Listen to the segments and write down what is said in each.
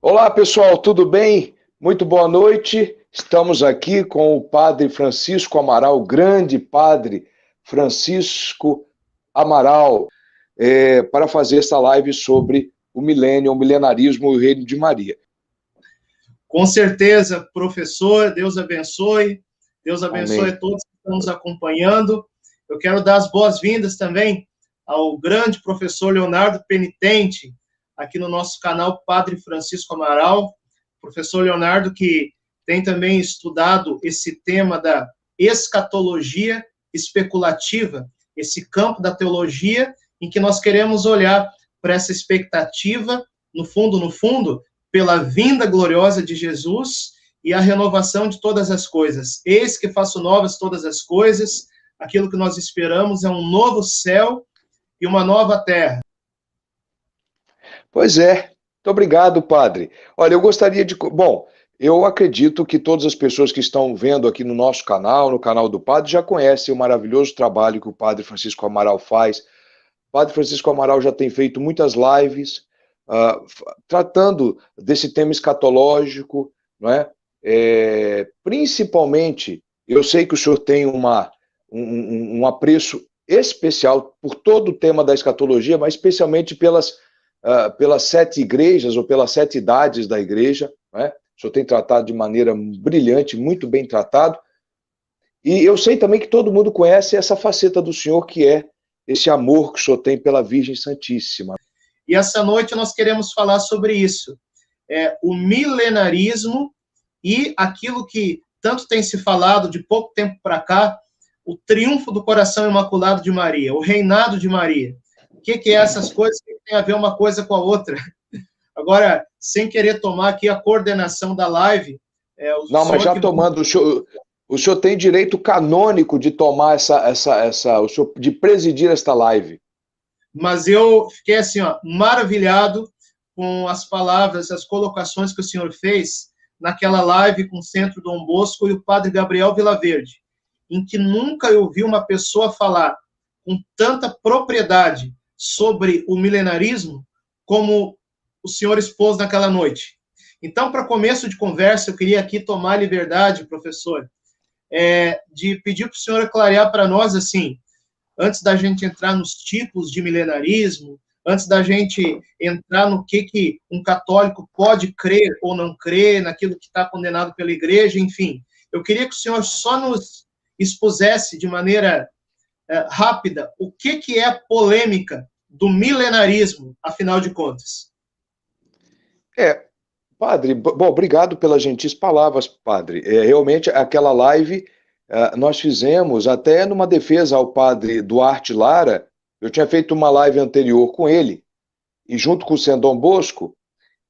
Olá, pessoal, tudo bem? Muito boa noite. Estamos aqui com o Padre Francisco Amaral, o grande Padre Francisco Amaral, para fazer essa live sobre o milênio, o milenarismo e o reino de Maria. Com certeza, professor, Deus abençoe. Deus abençoe Amém. a todos que estão nos acompanhando. Eu quero dar as boas-vindas também ao grande professor Leonardo Penitente, aqui no nosso canal Padre Francisco Amaral. Professor Leonardo, que tem também estudado esse tema da escatologia especulativa, esse campo da teologia em que nós queremos olhar para essa expectativa, no fundo, pela vinda gloriosa de Jesus e a renovação de todas as coisas. Eis que faço novas todas as coisas, aquilo que nós esperamos é um novo céu e uma nova terra. Pois é, muito obrigado, Padre. Olha, eu gostaria de... Bom, eu acredito que todas as pessoas que estão vendo aqui no nosso canal, no canal do Padre, já conhecem o maravilhoso trabalho que o Padre Francisco Amaral faz. O Padre Francisco Amaral já tem feito muitas lives tratando desse tema escatológico, não é? Principalmente, eu sei que o senhor tem um apreço especial por todo o tema da escatologia, mas especialmente pelas 7 igrejas ou pelas 7 idades da igreja, não é? O senhor tem tratado de maneira brilhante, muito bem tratado. E eu sei também que todo mundo conhece essa faceta do senhor, que é esse amor que o senhor tem pela Virgem Santíssima. E essa noite nós queremos falar sobre isso. O milenarismo e aquilo que tanto tem se falado de pouco tempo para cá, o triunfo do coração imaculado de Maria, o reinado de Maria. O que é essas coisas que tem a ver uma coisa com a outra? Agora, sem querer tomar aqui a coordenação da live... Não, mas já tomando, o senhor tem direito canônico de tomar o senhor, de presidir esta live. Mas eu fiquei assim, maravilhado com as palavras, as colocações que o senhor fez naquela live com o Centro Dom Bosco e o Padre Gabriel Vilaverde, em que nunca eu vi uma pessoa falar com tanta propriedade sobre o milenarismo como o senhor expôs naquela noite. Então, para começo de conversa, eu queria aqui tomar a liberdade, professor, de pedir para o senhor clarear para nós, assim, antes da gente entrar nos tipos de milenarismo, antes da gente entrar no que um católico pode crer ou não crer, naquilo que está condenado pela igreja, enfim. Eu queria que o senhor só nos expusesse de maneira rápida o que é a polêmica do milenarismo, afinal de contas. Padre, bom, obrigado pelas gentis palavras, padre. Realmente, aquela live nós fizemos até numa defesa ao padre Duarte Lara. Eu tinha feito uma live anterior com ele, e junto com o Centro Dom Bosco,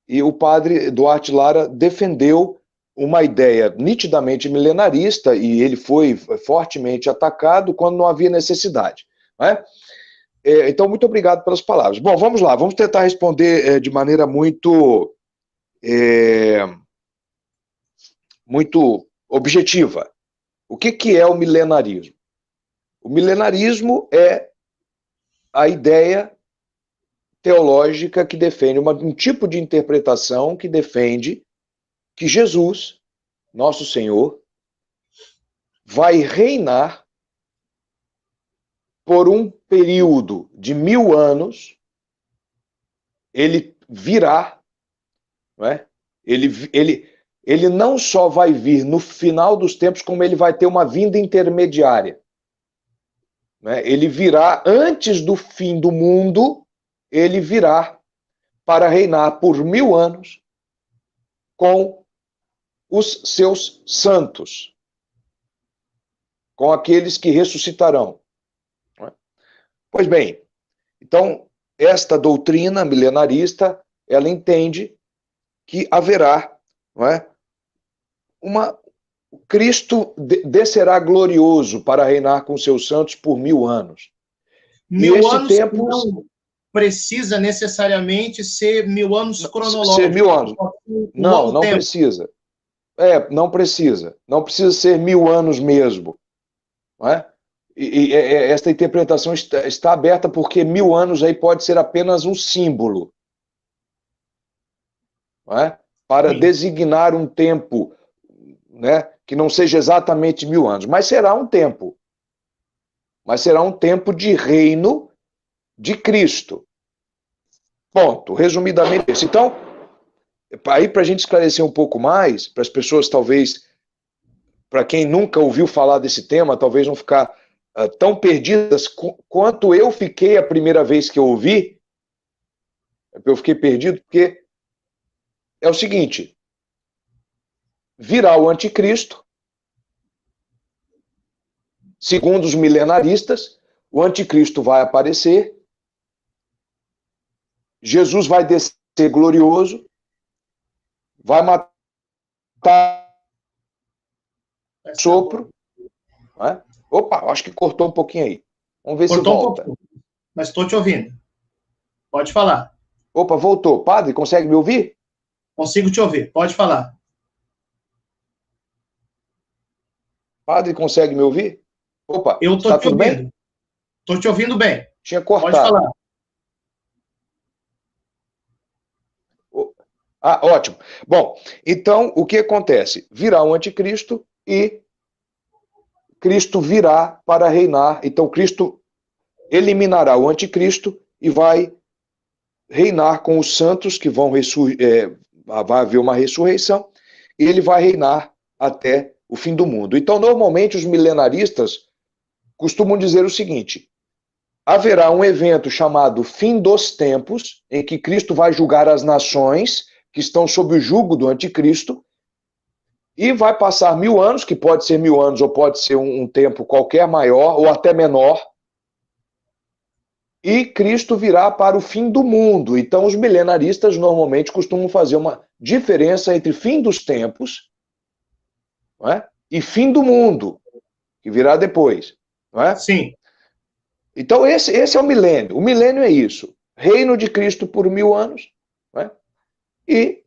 e o padre Duarte Lara defendeu uma ideia nitidamente milenarista, e ele foi fortemente atacado quando não havia necessidade. Não é? Então, muito obrigado pelas palavras. Bom, vamos lá, vamos tentar responder de maneira muito objetiva. O que é o milenarismo? O milenarismo é a ideia teológica que defende um tipo de interpretação que defende que Jesus, nosso Senhor, vai reinar por um período de 1000 anos. Ele virá, não é? Ele não só vai vir no final dos tempos, como ele vai ter uma vinda intermediária. Né? Ele virá antes do fim do mundo, ele virá para reinar por 1000 anos com os seus santos, com aqueles que ressuscitarão. Né? Pois bem, então, esta doutrina milenarista, ela entende que haverá, não é, Cristo descerá glorioso para reinar com seus santos por 1000 anos. 1000 anos não precisa necessariamente ser 1000 anos cronológicos. Ser 1000 anos. Não precisa. Não precisa. Não precisa ser 1000 anos mesmo. Não é? E esta interpretação está aberta porque 1000 anos aí pode ser apenas um símbolo. não é? Para Sim. designar um tempo, né, que não seja exatamente 1000 anos, mas será um tempo. Mas será um tempo de reino de Cristo. Ponto. Resumidamente isso. Então, aí para a gente esclarecer um pouco mais, para as pessoas talvez, para quem nunca ouviu falar desse tema, talvez não ficar tão perdidas quanto eu fiquei a primeira vez que eu ouvi. Eu fiquei perdido porque é o seguinte: virá o anticristo, segundo os milenaristas, o anticristo vai aparecer, Jesus vai descer glorioso, vai matar sopro. Não é? Opa, acho que cortou um pouquinho aí. Vamos ver se Cortou um volta. pouco, mas estou te ouvindo. Pode falar. Opa, voltou. Padre, consegue me ouvir? Consigo te ouvir. Pode falar. Padre, consegue me ouvir? Opa, Eu estou está te tudo bem? ouvindo. Estou te ouvindo bem. Tinha Pode cortado. falar. Ah, ótimo. Bom, então o que acontece? Virá o anticristo e Cristo virá para reinar. Então Cristo eliminará o anticristo e vai reinar com os santos que vão vai haver uma ressurreição e ele vai reinar até o fim do mundo. Então, normalmente, os milenaristas costumam dizer o seguinte: haverá um evento chamado Fim dos Tempos, em que Cristo vai julgar as nações que estão sob o jugo do anticristo, e vai passar 1000 anos, que pode ser 1000 anos ou pode ser um tempo qualquer maior ou até menor, e Cristo virá para o fim do mundo. Então, os milenaristas normalmente costumam fazer uma diferença entre fim dos tempos, não é? E fim do mundo, que virá depois. Não é? Sim. Então, esse é o milênio. O milênio é isso: reino de Cristo por 1000 anos, não é? E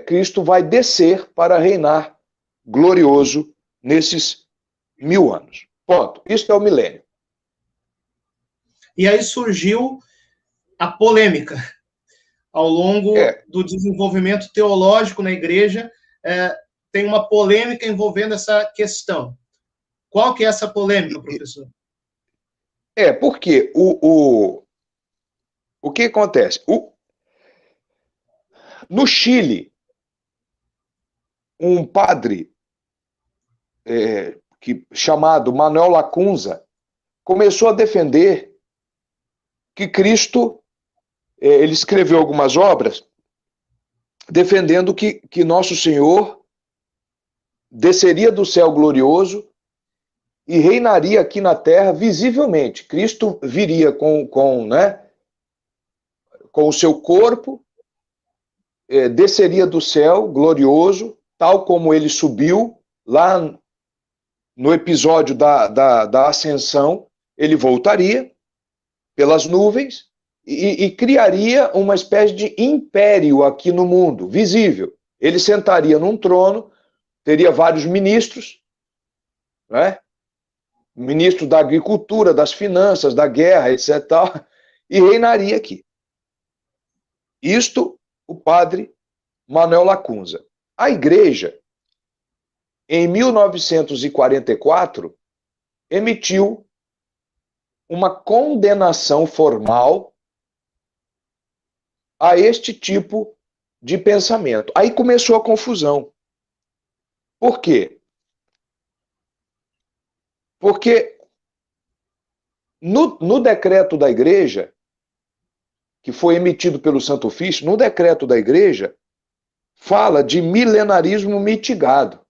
Cristo vai descer para reinar glorioso nesses 1000 anos. Ponto. Isso é o milênio. E aí surgiu a polêmica. Ao longo do desenvolvimento teológico na igreja, tem uma polêmica envolvendo essa questão. Qual que é essa polêmica, professor? Porque o que acontece? No Chile, um padre chamado Manuel Lacunza começou a defender que Cristo, ele escreveu algumas obras defendendo que Nosso Senhor desceria do céu glorioso e reinaria aqui na terra visivelmente. Cristo viria com o seu corpo, desceria do céu glorioso, tal como ele subiu lá no episódio da ascensão, ele voltaria pelas nuvens e criaria uma espécie de império aqui no mundo, visível. Ele sentaria num trono, teria vários ministros, né? Ministro da agricultura, das finanças, da guerra, etc. E reinaria aqui. Isto, o padre Manuel Lacunza. A igreja, em 1944, emitiu uma condenação formal a este tipo de pensamento. Aí começou a confusão. Por quê? Porque no decreto da igreja, que foi emitido pelo Santo Ofício, no decreto da igreja, fala de milenarismo mitigado,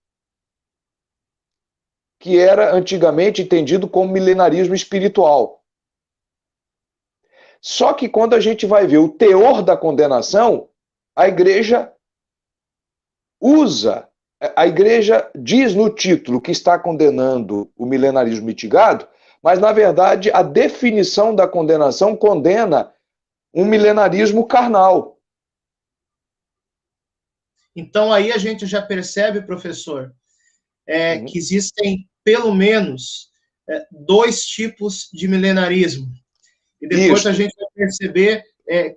que era antigamente entendido como milenarismo espiritual. Só que quando a gente vai ver o teor da condenação, a igreja diz no título que está condenando o milenarismo mitigado, mas na verdade a definição da condenação condena um milenarismo carnal. Então aí a gente já percebe, professor, que existem pelo menos 2 tipos de milenarismo. E depois a gente vai perceber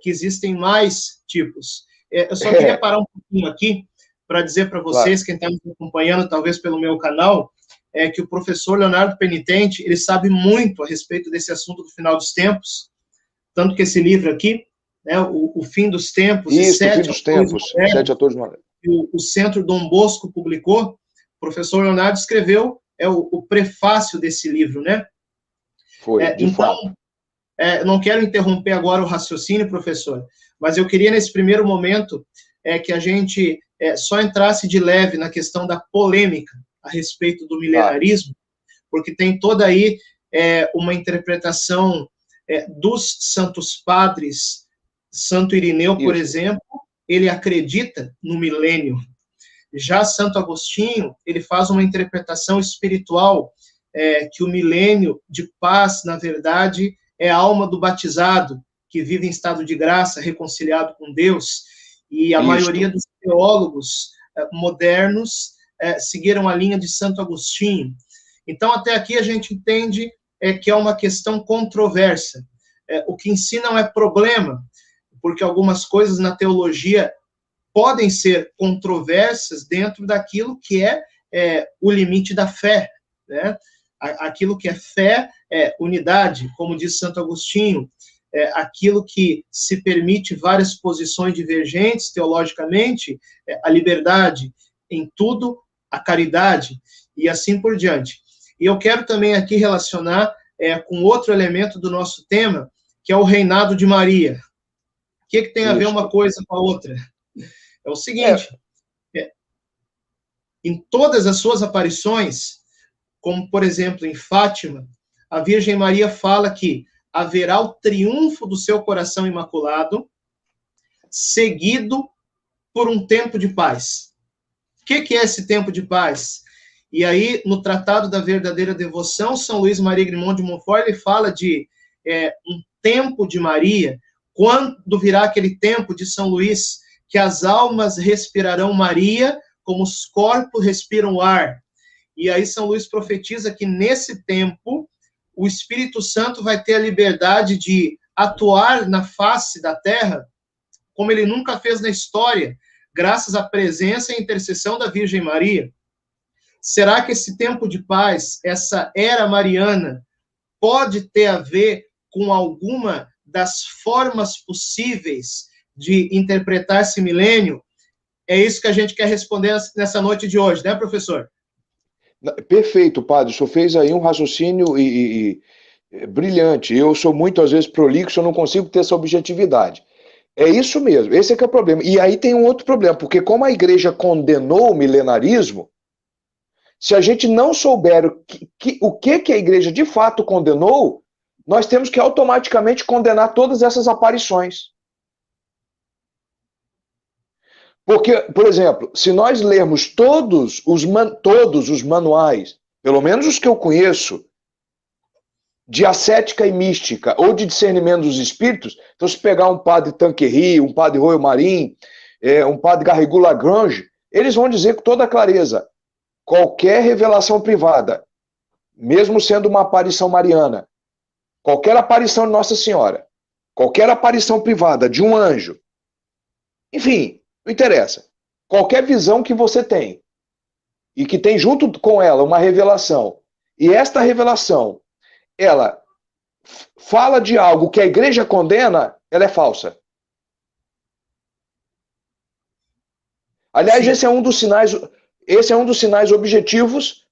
que existem mais tipos. Eu só queria parar um pouquinho aqui para dizer para vocês, quem está me acompanhando, talvez pelo meu canal, que o professor Leonardo Penitente, ele sabe muito a respeito desse assunto do final dos tempos, tanto que esse livro aqui, né, o Fim dos Tempos, isso, o Fim dos Tempos, Sete Atores Modernos, o Centro Dom Bosco publicou, o professor Leonardo escreveu o prefácio desse livro, né? Foi, de fato. Não quero interromper agora o raciocínio, professor, mas eu queria, nesse primeiro momento, que a gente só entrasse de leve na questão da polêmica a respeito do milenarismo, porque tem toda aí uma interpretação dos santos padres. Santo Irineu, por exemplo, ele acredita no milênio. Já Santo Agostinho, ele faz uma interpretação espiritual que o milênio de paz, na verdade, é a alma do batizado, que vive em estado de graça, reconciliado com Deus, e a maioria dos teólogos modernos seguiram a linha de Santo Agostinho. Então, até aqui a gente entende que é uma questão controversa. O que em si não é problema, porque algumas coisas na teologia podem ser controversas dentro daquilo que é o limite da fé, né? Aquilo que é fé é unidade, como diz Santo Agostinho, aquilo que se permite várias posições divergentes teologicamente, a liberdade, em tudo, a caridade, e assim por diante. E eu quero também aqui relacionar com outro elemento do nosso tema, que é o reinado de Maria. O que tem a ver uma coisa com a outra? É o seguinte, em todas as suas aparições, como, por exemplo, em Fátima, a Virgem Maria fala que haverá o triunfo do seu coração imaculado, seguido por um tempo de paz. O que é esse tempo de paz? E aí, no Tratado da Verdadeira Devoção, São Luís Maria Grimond de Montfort, ele fala de um tempo de Maria. Quando virá aquele tempo de São Luís, que as almas respirarão Maria, como os corpos respiram o ar. E aí São Luís profetiza que nesse tempo, o Espírito Santo vai ter a liberdade de atuar na face da terra, como ele nunca fez na história, graças à presença e intercessão da Virgem Maria. Será que esse tempo de paz, essa era mariana, pode ter a ver com alguma das formas possíveis de interpretar esse milênio? É isso que a gente quer responder nessa noite de hoje, né, professor? Perfeito, padre. O senhor fez aí um raciocínio brilhante. Eu sou muito, às vezes, prolixo, eu não consigo ter essa objetividade. É isso mesmo, esse é que é o problema. E aí tem um outro problema, porque como a igreja condenou o milenarismo, se a gente não souber o que a igreja de fato condenou, nós temos que automaticamente condenar todas essas aparições. Porque, por exemplo, se nós lermos todos os manuais, pelo menos os que eu conheço, de ascética e mística, ou de discernimento dos espíritos, então se pegar um padre Tanqueray, um padre Royal Marin, um padre Garrigou Lagrange, eles vão dizer com toda clareza, qualquer revelação privada, mesmo sendo uma aparição mariana, qualquer aparição de Nossa Senhora, qualquer aparição privada de um anjo, enfim, não interessa. Qualquer visão que você tem, e que tem junto com ela uma revelação, e esta revelação, ela fala de algo que a igreja condena, ela é falsa. Aliás, esse é um dos sinais objetivos,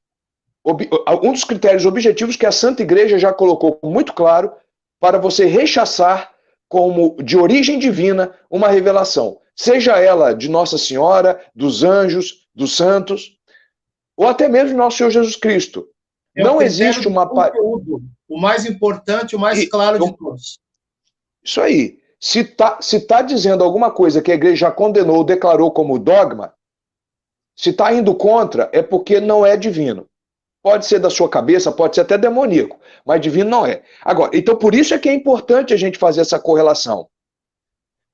um dos critérios objetivos que a Santa Igreja já colocou muito claro para você rechaçar como de origem divina uma revelação, seja ela de Nossa Senhora, dos anjos, dos santos, ou até mesmo de Nosso Senhor Jesus Cristo. Não existe uma... conteúdo, o mais importante, o mais claro de todos. Isso aí. Se tá dizendo alguma coisa que a igreja já condenou ou declarou como dogma, se está indo contra, é porque não é divino. Pode ser da sua cabeça, pode ser até demoníaco, mas divino não é. Agora, então por isso é que é importante a gente fazer essa correlação.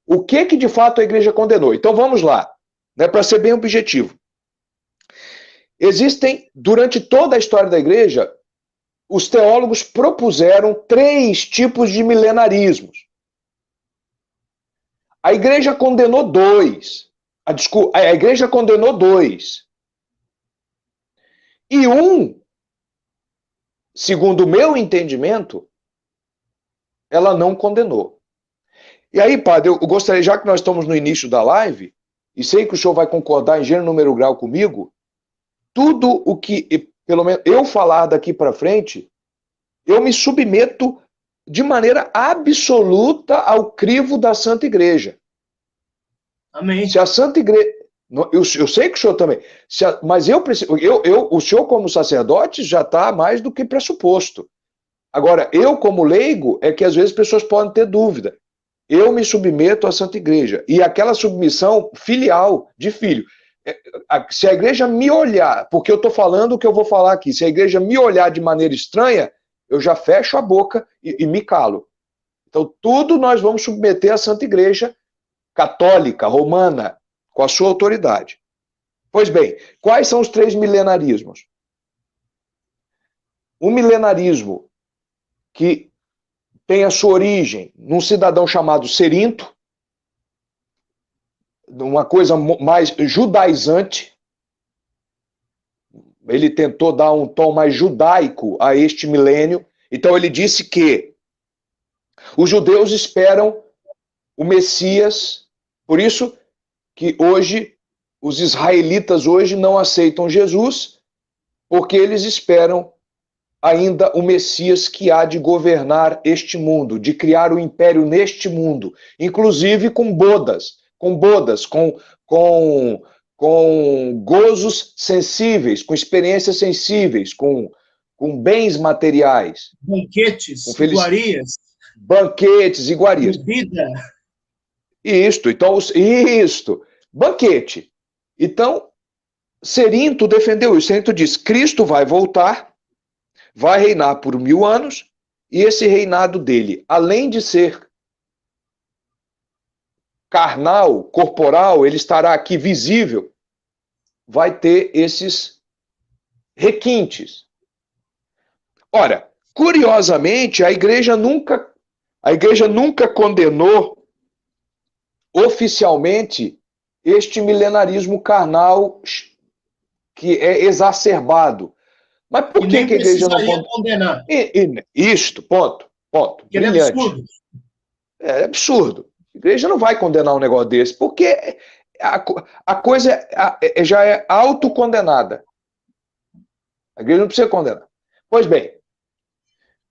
O que de fato a igreja condenou? Então vamos lá, né, para ser bem objetivo. Existem, durante toda a história da igreja, os teólogos propuseram 3 tipos de milenarismos. A igreja condenou dois. A igreja condenou dois. E um, segundo o meu entendimento, ela não condenou. E aí, padre, eu gostaria, já que nós estamos no início da live, e sei que o senhor vai concordar em gênero, número, grau comigo, tudo o que, pelo menos, eu falar daqui para frente, eu me submeto de maneira absoluta ao crivo da Santa Igreja. Amém. Se a Santa Igreja... Eu sei que o senhor também, mas eu preciso, o senhor como sacerdote já está mais do que pressuposto. Agora, eu como leigo, é que às vezes as pessoas podem ter dúvida. Eu me submeto à Santa Igreja. E aquela submissão filial, de filho. Se a igreja me olhar, porque eu estou falando o que eu vou falar aqui, se a igreja me olhar de maneira estranha, eu já fecho a boca e me calo. Então, tudo nós vamos submeter à Santa Igreja católica, romana, com a sua autoridade. Pois bem, quais são os 3 milenarismos? Um milenarismo que tem a sua origem num cidadão chamado Cerinto, uma coisa mais judaizante. Ele tentou dar um tom mais judaico a este milênio. Então ele disse que os judeus esperam o Messias, por isso que hoje os israelitas hoje não aceitam Jesus, porque eles esperam ainda o Messias que há de governar este mundo, de criar o império neste mundo, inclusive com bodas, com gozos sensíveis, com experiências sensíveis, com bens materiais. Banquetes, iguarias. Banquetes, iguarias. Vida. Isto. Banquete. Então, Cerinto defendeu isso. Cerinto diz, Cristo vai voltar, vai reinar por 1000 anos, e esse reinado dele, além de ser carnal, corporal, ele estará aqui visível, vai ter esses requintes. Ora, curiosamente, a igreja nunca condenou oficialmente este milenarismo carnal que é exacerbado. Mas por que a igreja não condenar? Isto, ponto. Brilhante. É absurdo. É absurdo. A igreja não vai condenar um negócio desse, porque a coisa já é autocondenada. A igreja não precisa condenar. Pois bem,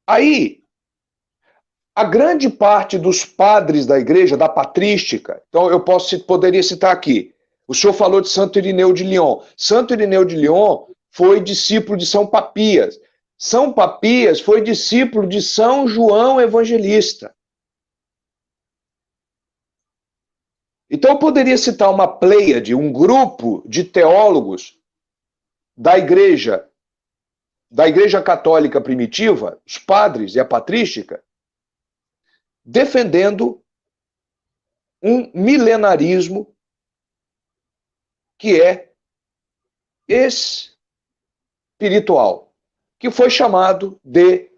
aí a grande parte dos padres da igreja, da patrística, então eu poderia citar aqui, o senhor falou de Santo Irineu de Lyon. Santo Irineu de Lyon foi discípulo de São Papias. São Papias foi discípulo de São João Evangelista. Então eu poderia citar uma pleiade, um grupo de teólogos da igreja católica primitiva, os padres e a patrística, defendendo um milenarismo que é espiritual, que foi chamado de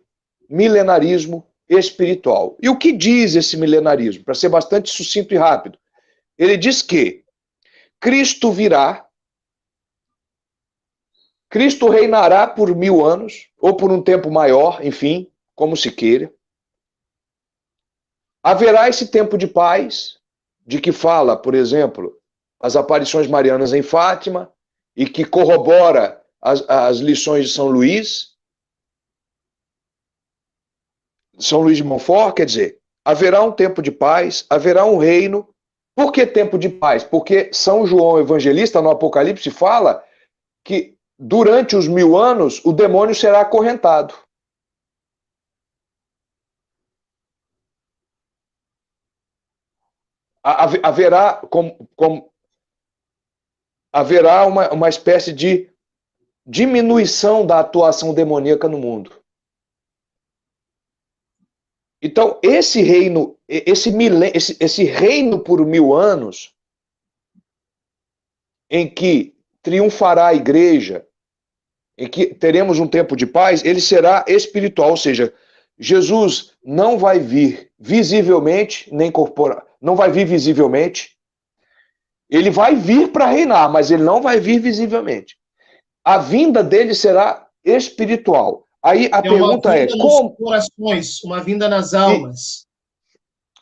milenarismo espiritual. E o que diz esse milenarismo? Para ser bastante sucinto e rápido. Ele diz que Cristo virá, Cristo reinará por 1000 anos, ou por um tempo maior, enfim, como se queira. Haverá esse tempo de paz, de que fala, por exemplo, as aparições marianas em Fátima, e que corrobora as lições de São Luís de Montfort, quer dizer, haverá um tempo de paz, haverá um reino. Por que tempo de paz? Porque São João Evangelista, no Apocalipse, fala que durante os 1000 anos o demônio será acorrentado. Haverá uma espécie de diminuição da atuação demoníaca no mundo. Então, esse reino por 1000 anos, em que triunfará a igreja, em que teremos um tempo de paz, ele será espiritual, ou seja, Jesus não vai vir visivelmente, nem corporal, não vai vir visivelmente. Ele vai vir para reinar, mas ele não vai vir visivelmente. A vinda dele será espiritual. Aí a pergunta é, como... nos corações, uma vinda nas almas.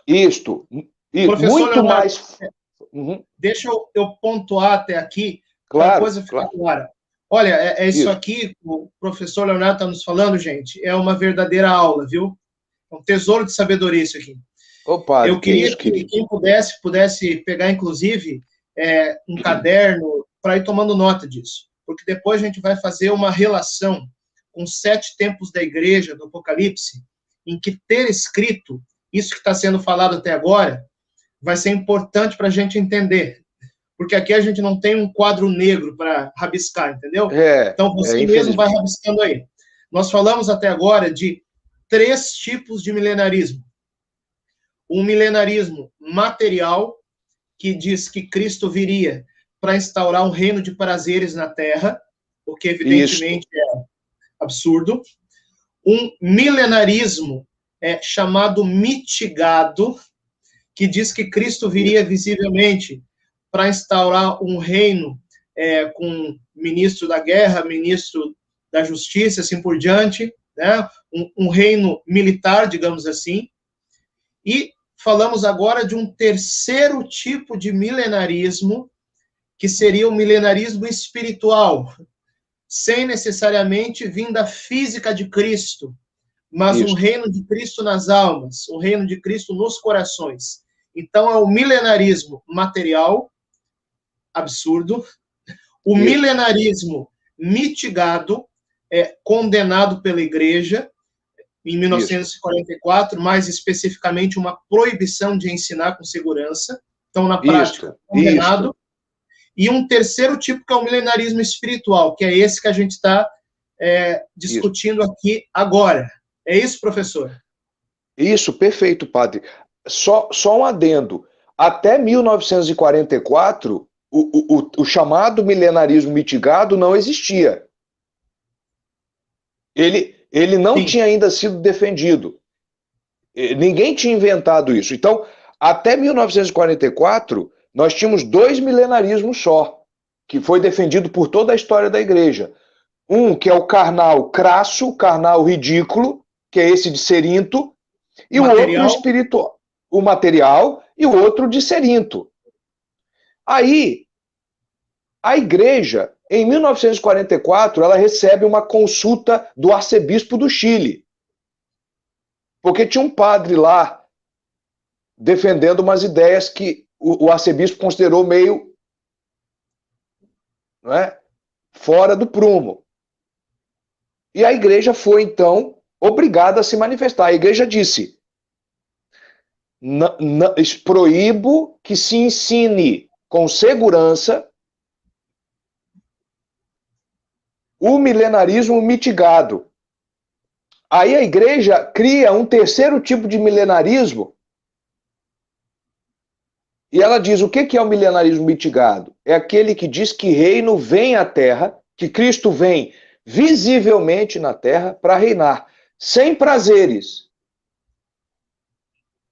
Isto. Professor Muito Leonardo, mais... Deixa eu pontuar até aqui, claro, para a coisa ficar clara. Olha, isso Isso. Aqui, o professor Leonardo está nos falando, gente, é uma verdadeira aula, viu? É um tesouro de sabedoria isso aqui. Ô, padre, eu queria que quem pudesse pegar, inclusive, um caderno para ir tomando nota disso, porque depois a gente vai fazer uma relação com 7 tempos da igreja, do Apocalipse, em que ter escrito isso que está sendo falado até agora vai ser importante para a gente entender, porque aqui a gente não tem um quadro negro para rabiscar, entendeu? Então você mesmo vai rabiscando aí. Nós falamos até agora de 3 tipos de milenarismo. Um milenarismo material, que diz que Cristo viria para instaurar um reino de prazeres na Terra, o que evidentemente é absurdo. Um milenarismo chamado mitigado, que diz que Cristo viria visivelmente para instaurar um reino com ministro da guerra, ministro da justiça, assim por diante, né? Um reino militar, digamos assim. E falamos agora de um terceiro tipo de milenarismo, que seria o milenarismo espiritual, sem necessariamente vinda física de Cristo, mas um reino de Cristo nas almas, um reino de Cristo nos corações. Então, é o milenarismo material, absurdo, o milenarismo mitigado, condenado pela igreja, em 1944, mais especificamente uma proibição de ensinar com segurança, então, na prática, condenado. E um terceiro tipo, que é o milenarismo espiritual, que é esse que a gente está discutindo aqui agora. É isso, professor? Isso, perfeito, padre. Só um adendo. Até 1944, o chamado milenarismo mitigado não existia. Ele não tinha ainda sido defendido. Ninguém tinha inventado isso. Então, até 1944, nós tínhamos 2 milenarismos só, que foi defendido por toda a história da igreja. Um, que é o carnal crasso, carnal ridículo, que é esse de Cerinto, e o outro espiritual, o material, e o outro de Cerinto. Aí, a igreja, em 1944, ela recebe uma consulta do arcebispo do Chile, porque tinha um padre lá defendendo umas ideias que o arcebispo considerou meio, não é, fora do prumo. E a igreja foi, então, obrigada a se manifestar. A igreja disse: proíbo que se ensine com segurança o milenarismo mitigado. Aí a igreja cria um terceiro tipo de milenarismo, e ela diz: o que é o milenarismo mitigado? É aquele que diz que reino vem à terra, que Cristo vem visivelmente na terra para reinar, sem prazeres.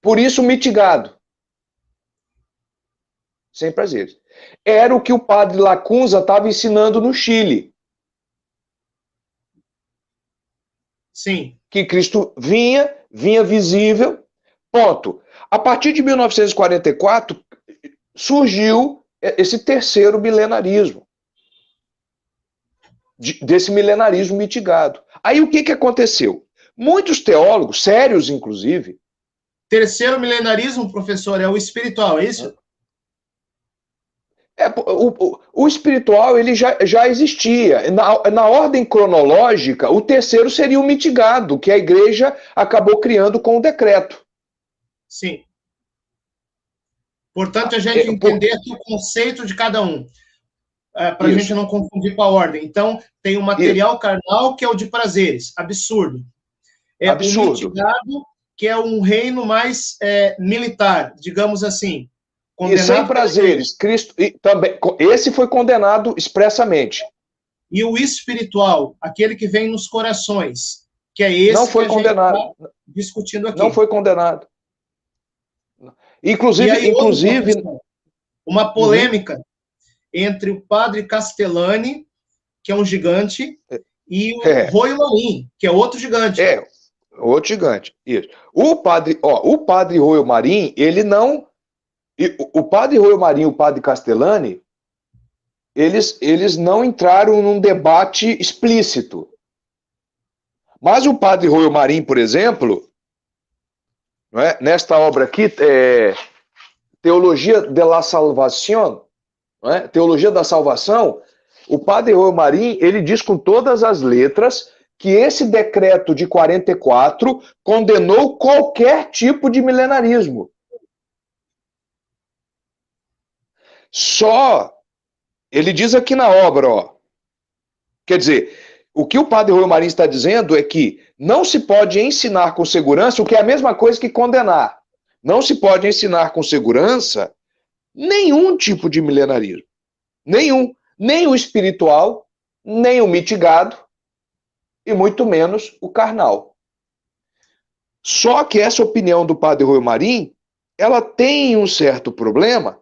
Por isso, mitigado. Sem prazeres. Era o que o padre Lacunza estava ensinando no Chile. Sim. Que Cristo vinha visível, ponto. A partir de 1944, surgiu esse terceiro milenarismo, desse milenarismo mitigado. Aí o que aconteceu? Muitos teólogos, sérios inclusive... Terceiro milenarismo, professor, é o espiritual, é isso? O espiritual ele já existia. Na ordem cronológica, o terceiro seria o mitigado, que a igreja acabou criando com o decreto. Sim. Portanto, a gente entender aqui o conceito de cada um, para a gente não confundir com a ordem. Então, tem o material carnal, que é o de prazeres, absurdo. Absurdo. O mitigado, que é um reino mais militar, digamos assim. E sem prazeres. Cristo também, esse foi condenado expressamente. E o espiritual, aquele que vem nos corações, que é esse Não foi que a gente está condenado. discutindo aqui. Não foi condenado. E aí houve, Inclusive, professor, uma polêmica entre o padre Castellani, que é um gigante, e o é, Royo Marim, que é outro gigante. é, outro gigante. Isso. O padre Royo Marim, ele não. O padre Royo Marim e o padre Castellani, eles não entraram num debate explícito. Mas o padre Royo Marim, por exemplo, não é, nesta obra aqui, Teologia de la Salvación, não é, Teologia da Salvação, o padre Royo Marim, ele diz com todas as letras que esse decreto de 44 condenou qualquer tipo de milenarismo. Só, ele diz aqui na obra, ó, quer dizer, o que o padre Royo Marim está dizendo é que não se pode ensinar com segurança, o que é a mesma coisa que condenar. Não se pode ensinar com segurança nenhum tipo de milenarismo. Nenhum. Nem o espiritual, nem o mitigado, e muito menos o carnal. Só que essa opinião do padre Royo Marim, ela tem um certo problema,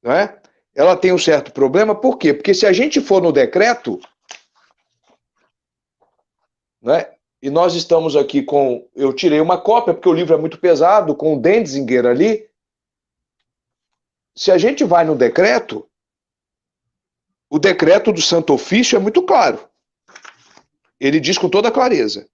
não é? Ela tem um certo problema, por quê? Porque se a gente for no decreto, não é? E nós estamos aqui com, eu tirei uma cópia, porque o livro é muito pesado, com o Denzinger ali. Se a gente vai no decreto, o decreto do Santo Ofício é muito claro. Ele diz com toda clareza.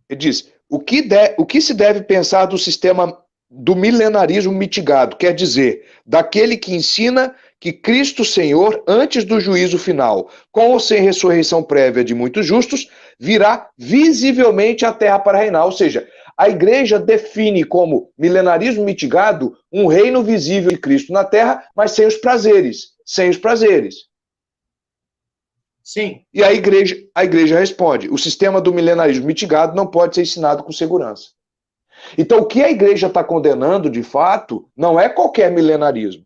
Ele diz, o que se deve pensar do sistema do milenarismo mitigado? Quer dizer, daquele que ensina que Cristo Senhor, antes do juízo final, com ou sem ressurreição prévia de muitos justos, virá visivelmente à terra para reinar. Ou seja, a igreja define como milenarismo mitigado um reino visível de Cristo na terra, mas sem os prazeres. Sem os prazeres. Sim. E a igreja responde: o sistema do milenarismo mitigado não pode ser ensinado com segurança. Então, o que a igreja está condenando, de fato, não é qualquer milenarismo.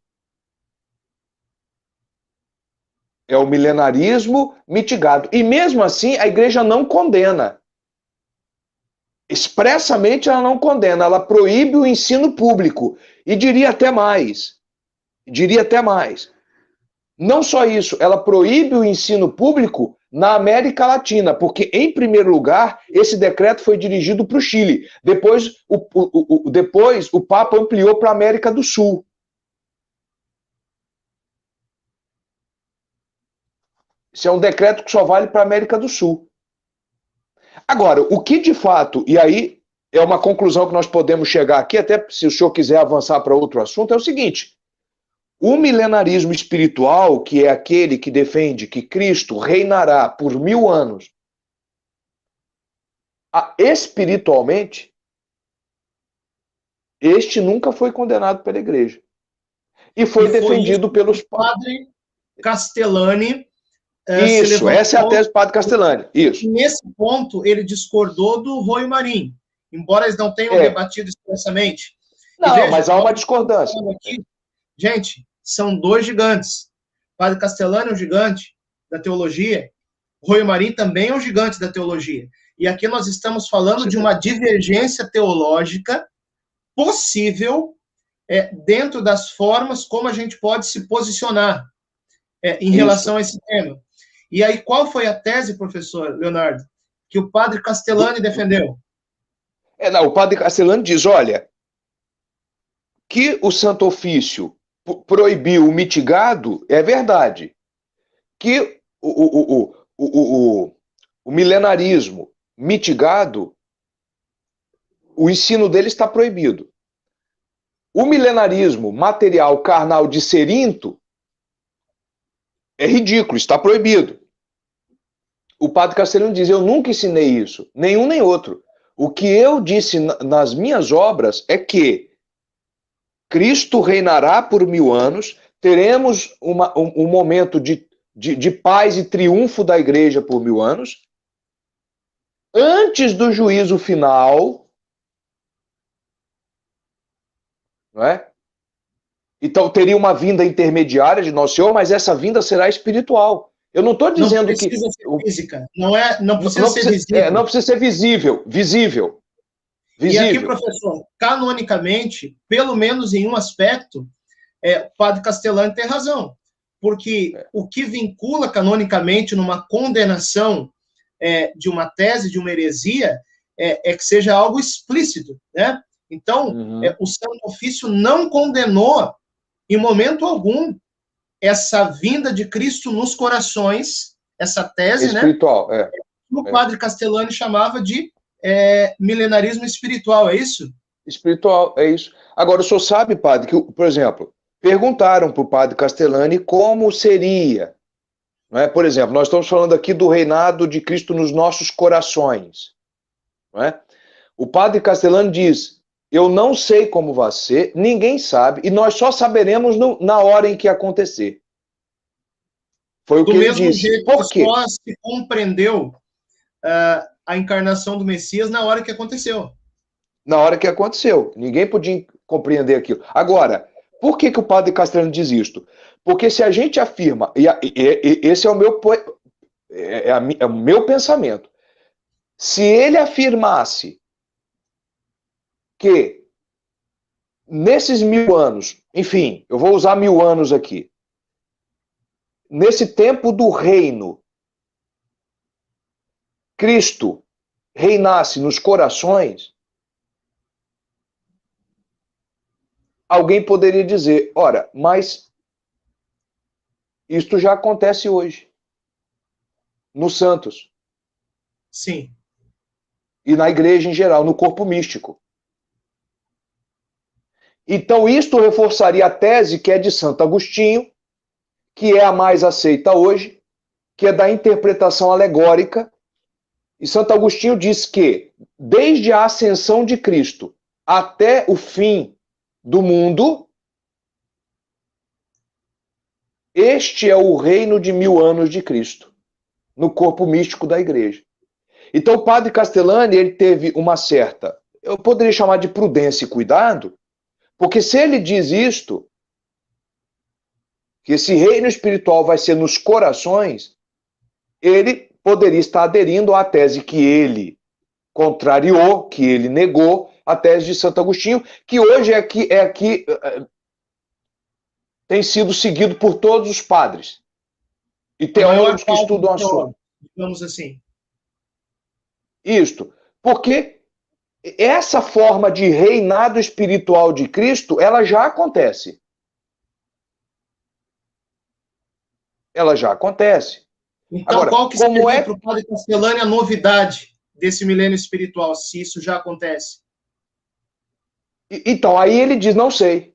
É o milenarismo mitigado. E mesmo assim, a igreja não condena. Expressamente, ela não condena. Ela proíbe o ensino público. E diria até mais. Diria até mais. Não só isso, ela proíbe o ensino público na América Latina, porque, em primeiro lugar, esse decreto foi dirigido para o Chile. Depois, o Papa ampliou para a América do Sul. Esse é um decreto que só vale para a América do Sul. Agora, o que de fato, e aí é uma conclusão que nós podemos chegar aqui, até se o senhor quiser avançar para outro assunto, é o seguinte: o milenarismo espiritual, que é aquele que defende que Cristo reinará por 1000 anos, espiritualmente, este nunca foi condenado pela igreja. E foi defendido pelos padre Castellani. Isso, essa é a tese do padre Castellani. Isso. Nesse ponto, ele discordou do Royo Marim, embora eles não tenham debatido expressamente. Não, veja, mas há uma discordância. Aqui, gente, são dois gigantes. O padre Castellani é um gigante da teologia, o Royo Marim também é um gigante da teologia. E aqui nós estamos falando de uma divergência teológica possível dentro das formas como a gente pode se posicionar em relação a esse tema. E aí, qual foi a tese, professor Leonardo, que o padre Castellani defendeu? O padre Castellani diz, olha, que o Santo Ofício proibiu o mitigado, é verdade. Que o milenarismo mitigado, o ensino dele está proibido. O milenarismo material, carnal, disserinto, é ridículo, está proibido. O padre Castellani diz, eu nunca ensinei isso, nenhum nem outro. O que eu disse nas minhas obras é que Cristo reinará por 1000 anos, teremos um momento de paz e triunfo da igreja por 1000 anos, antes do juízo final, não é? Então teria uma vinda intermediária de Nosso Senhor, mas essa vinda será espiritual. Eu não estou dizendo que... Não precisa ser física, não precisa ser visível. Não precisa ser visível. E aqui, professor, canonicamente, pelo menos em um aspecto, o padre Castellani tem razão, porque o que vincula canonicamente numa condenação de uma tese, de uma heresia, que seja algo explícito, né? Então, o Santo Ofício não condenou, em momento algum, essa vinda de Cristo nos corações, essa tese, espiritual, né? O padre Castellani chamava de milenarismo espiritual, é isso? Espiritual, é isso. Agora, o senhor sabe, padre, que, por exemplo, perguntaram para o padre Castellani como seria, não é? Por exemplo, nós estamos falando aqui do reinado de Cristo nos nossos corações, não é? O padre Castellani diz: eu não sei como vai ser, ninguém sabe, e nós só saberemos na hora em que acontecer. Foi o que ele disse. Do mesmo jeito que só se compreendeu a encarnação do Messias na hora que aconteceu. Na hora que aconteceu. Ninguém podia compreender aquilo. Agora, por que o padre Castellani diz isto? Porque se a gente afirma, e esse é o meu pensamento, se ele afirmasse que nesses 1000 anos, enfim, eu vou usar 1000 anos aqui, nesse tempo do reino, Cristo reinasse nos corações, alguém poderia dizer, ora, mas isto já acontece hoje, nos santos. Sim. E na igreja em geral, no corpo místico. Então, isto reforçaria a tese que é de Santo Agostinho, que é a mais aceita hoje, que é da interpretação alegórica. E Santo Agostinho diz que, desde a ascensão de Cristo até o fim do mundo, este é o reino de 1000 anos de Cristo, no corpo místico da igreja. Então, o padre Castellani, ele teve uma certa, eu poderia chamar de prudência e cuidado, porque se ele diz isto, que esse reino espiritual vai ser nos corações, ele poderia estar aderindo à tese que ele contrariou, que ele negou, a tese de Santo Agostinho, que hoje tem sido seguido por todos os padres e teólogos que estudam o assunto. Digamos assim. Isto, porque essa forma de reinado espiritual de Cristo, ela já acontece. Ela já acontece. Então, agora, qual que seria para o padre Castellani a novidade desse milênio espiritual, se isso já acontece? Então, aí ele diz, não sei.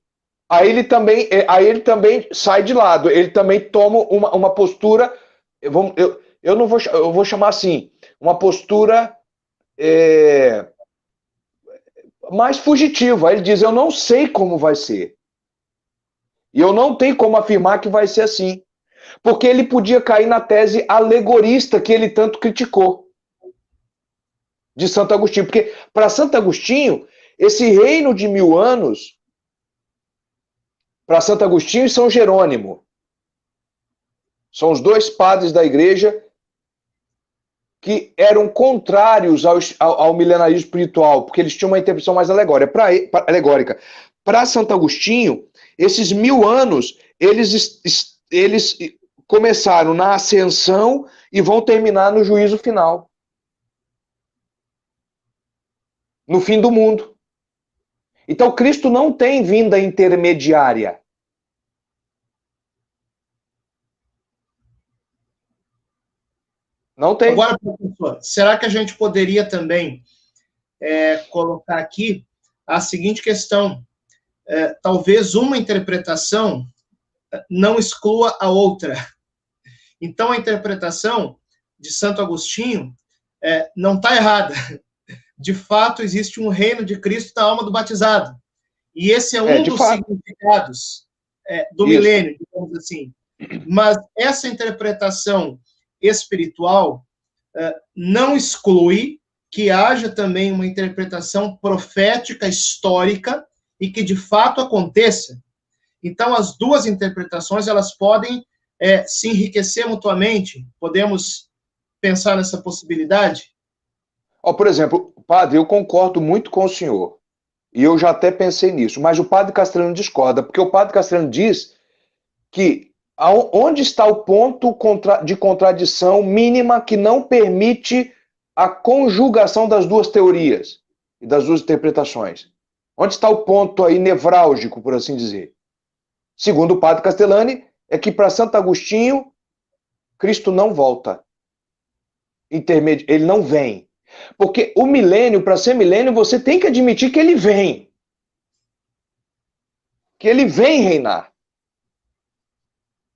Aí ele também sai de lado, ele também toma uma postura, eu vou chamar assim, uma postura mais fugitiva. Ele diz, eu não sei como vai ser. E eu não tenho como afirmar que vai ser assim. Porque ele podia cair na tese alegorista que ele tanto criticou de Santo Agostinho. Porque para Santo Agostinho, esse reino de 1000 anos, para Santo Agostinho e São Jerônimo, são os dois padres da igreja que eram contrários ao milenarismo espiritual, porque eles tinham uma interpretação mais alegórica. Para Santo Agostinho, esses 1000 anos, eles começaram na ascensão e vão terminar no juízo final. No fim do mundo. Então, Cristo não tem vinda intermediária. Não tem. Agora, professor, será que a gente poderia também colocar aqui a seguinte questão? Talvez uma interpretação não exclua a outra. Então, a interpretação de Santo Agostinho não está errada. De fato, existe um reino de Cristo na alma do batizado. E esse é um dos significados do milênio, digamos assim. Mas essa interpretação espiritual não exclui que haja também uma interpretação profética, histórica, e que de fato aconteça. Então, as duas interpretações, elas podem se enriquecer mutuamente? Podemos pensar nessa possibilidade? Por exemplo, padre, eu concordo muito com o senhor, e eu já até pensei nisso, mas o padre Castelhano discorda, porque o padre Castelhano diz que onde está o ponto de contradição mínima que não permite a conjugação das duas teorias e das duas interpretações? Onde está o ponto aí nevrálgico, por assim dizer? Segundo o padre Castellani, é que para Santo Agostinho, Cristo não volta. Ele não vem. Porque o milênio, para ser milênio, você tem que admitir que ele vem. Que ele vem reinar.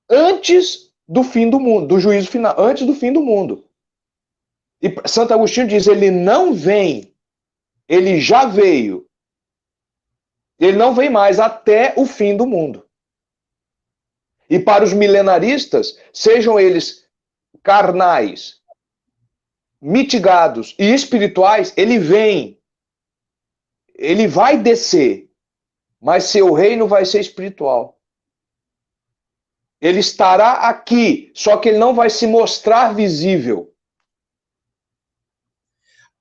Antes do fim do mundo, do juízo final, antes do fim do mundo. E Santo Agostinho diz, ele não vem, ele já veio. Ele não vem mais até o fim do mundo. E para os milenaristas, sejam eles carnais, mitigados e espirituais, ele vem. Ele vai descer, mas seu reino vai ser espiritual. Ele estará aqui, só que ele não vai se mostrar visível.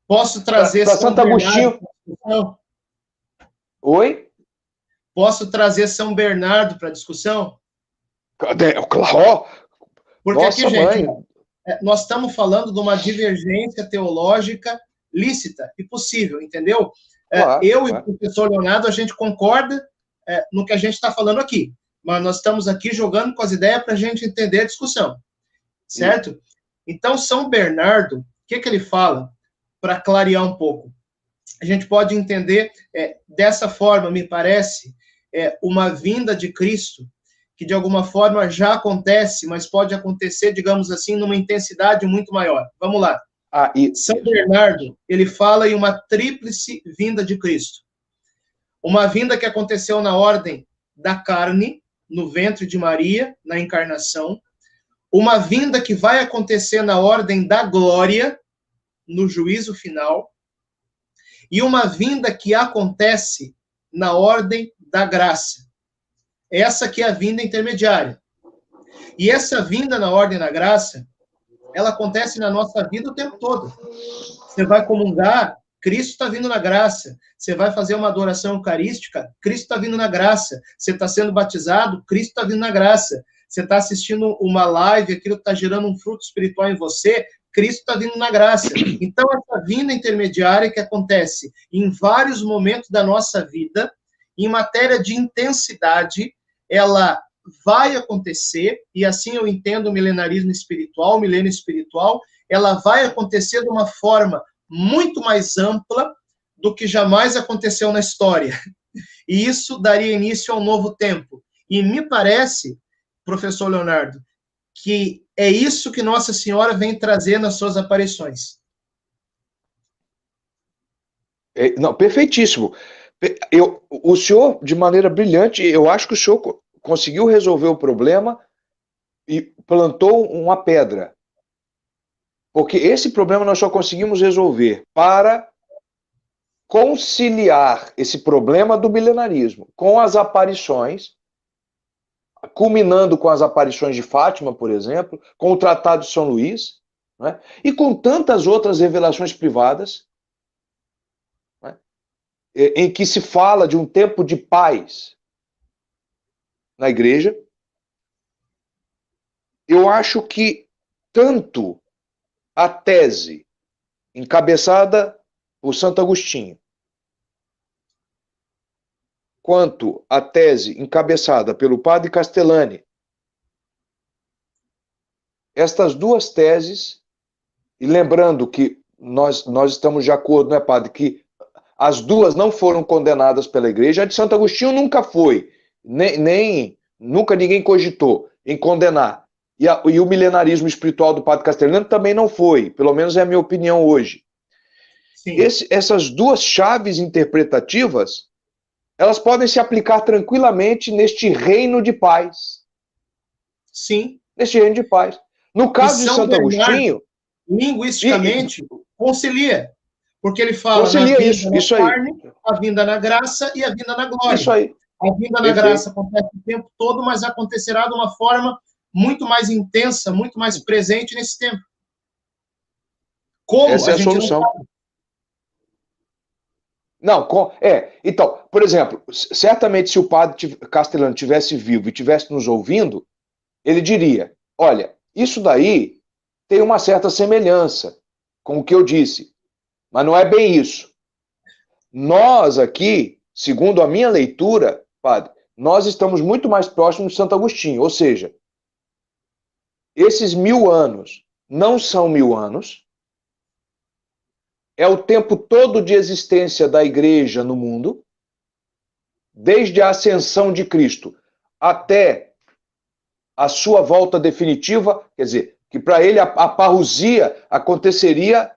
Posso trazer para Santo Agostinho. Oi? Posso trazer São Bernardo para a discussão? Claro. Porque Nossa, aqui, mãe. gente, nós estamos falando de uma divergência teológica lícita e possível, entendeu? Claro, eu e o professor Leonardo, a gente concorda no que a gente está falando aqui, mas nós estamos aqui jogando com as ideias para a gente entender a discussão, certo? Sim. Então, São Bernardo, o que ele fala? Para clarear um pouco. A gente pode entender dessa forma, me parece, uma vinda de Cristo, que de alguma forma já acontece, mas pode acontecer, digamos assim, numa intensidade muito maior. Vamos lá. São Bernardo, ele fala em uma tríplice vinda de Cristo. Uma vinda que aconteceu na ordem da carne, no ventre de Maria, na encarnação. Uma vinda que vai acontecer na ordem da glória, no juízo final. E uma vinda que acontece na ordem da graça. Essa que é a vinda intermediária. E essa vinda na ordem da graça, ela acontece na nossa vida o tempo todo. Você vai comungar, Cristo está vindo na graça. Você vai fazer uma adoração eucarística, Cristo está vindo na graça. Você está sendo batizado, Cristo está vindo na graça. Você está assistindo uma live, aquilo está gerando um fruto espiritual em você, Cristo está vindo na graça. Então, essa vinda intermediária que acontece em vários momentos da nossa vida, em matéria de intensidade, ela vai acontecer, e assim eu entendo o milenarismo espiritual, o milênio espiritual, ela vai acontecer de uma forma muito mais ampla do que jamais aconteceu na história. E isso daria início a um novo tempo. E me parece, professor Leonardo, que é isso que Nossa Senhora vem trazer nas suas aparições. Não, perfeitíssimo. O senhor, de maneira brilhante, eu acho que o senhor conseguiu resolver o problema e plantou uma pedra. Porque esse problema nós só conseguimos resolver para conciliar esse problema do milenarismo com as aparições, culminando com as aparições de Fátima, por exemplo, com o Tratado de São Luís, né? E com tantas outras revelações privadas, né? Em que se fala de um tempo de paz na igreja. Eu acho que tanto a tese encabeçada por Santo Agostinho, quanto a tese encabeçada pelo padre Castellani, estas duas teses, e lembrando que nós estamos de acordo, né, padre, que as duas não foram condenadas pela igreja, a de Santo Agostinho nunca foi, nunca ninguém cogitou em condenar, e o milenarismo espiritual do padre Castellani também não foi, pelo menos é a minha opinião hoje. Essas duas chaves interpretativas, elas podem se aplicar tranquilamente neste reino de paz. Sim. Neste reino de paz. No caso de Santo Agostinho... linguisticamente, concilia. Porque ele fala concilia na vinda isso na carne, aí. a vinda na graça e a vinda na glória. Isso aí. A vinda na graça acontece o tempo todo, mas acontecerá de uma forma muito mais intensa, muito mais presente nesse tempo. Como essa é a gente solução. Não, então, por exemplo, certamente se o padre Castellani tivesse vivo e tivesse nos ouvindo, ele diria, olha, isso daí tem uma certa semelhança com o que eu disse, mas não é bem isso. Nós aqui, segundo a minha leitura, padre, nós estamos muito mais próximos de Santo Agostinho, ou seja, esses 1000 anos não são 1000 anos, é o tempo todo de existência da igreja no mundo, desde a ascensão de Cristo até a sua volta definitiva, quer dizer, que para ele a parousia aconteceria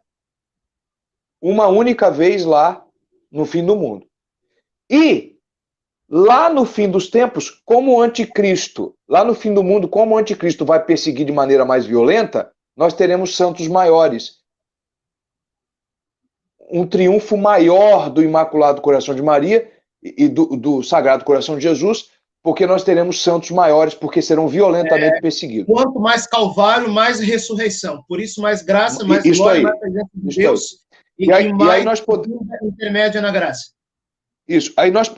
uma única vez lá no fim do mundo. E lá no fim dos tempos, como o anticristo, lá no fim do mundo, como o anticristo vai perseguir de maneira mais violenta, nós teremos santos maiores. Um triunfo maior do Imaculado Coração de Maria e do Sagrado Coração de Jesus, porque nós teremos santos maiores, porque serão violentamente perseguidos. Quanto mais Calvário, mais ressurreição. Por isso, mais graça, mais glória, mais presença de Deus. E aí nós podemos... intermédia na graça. Isso. Aí nós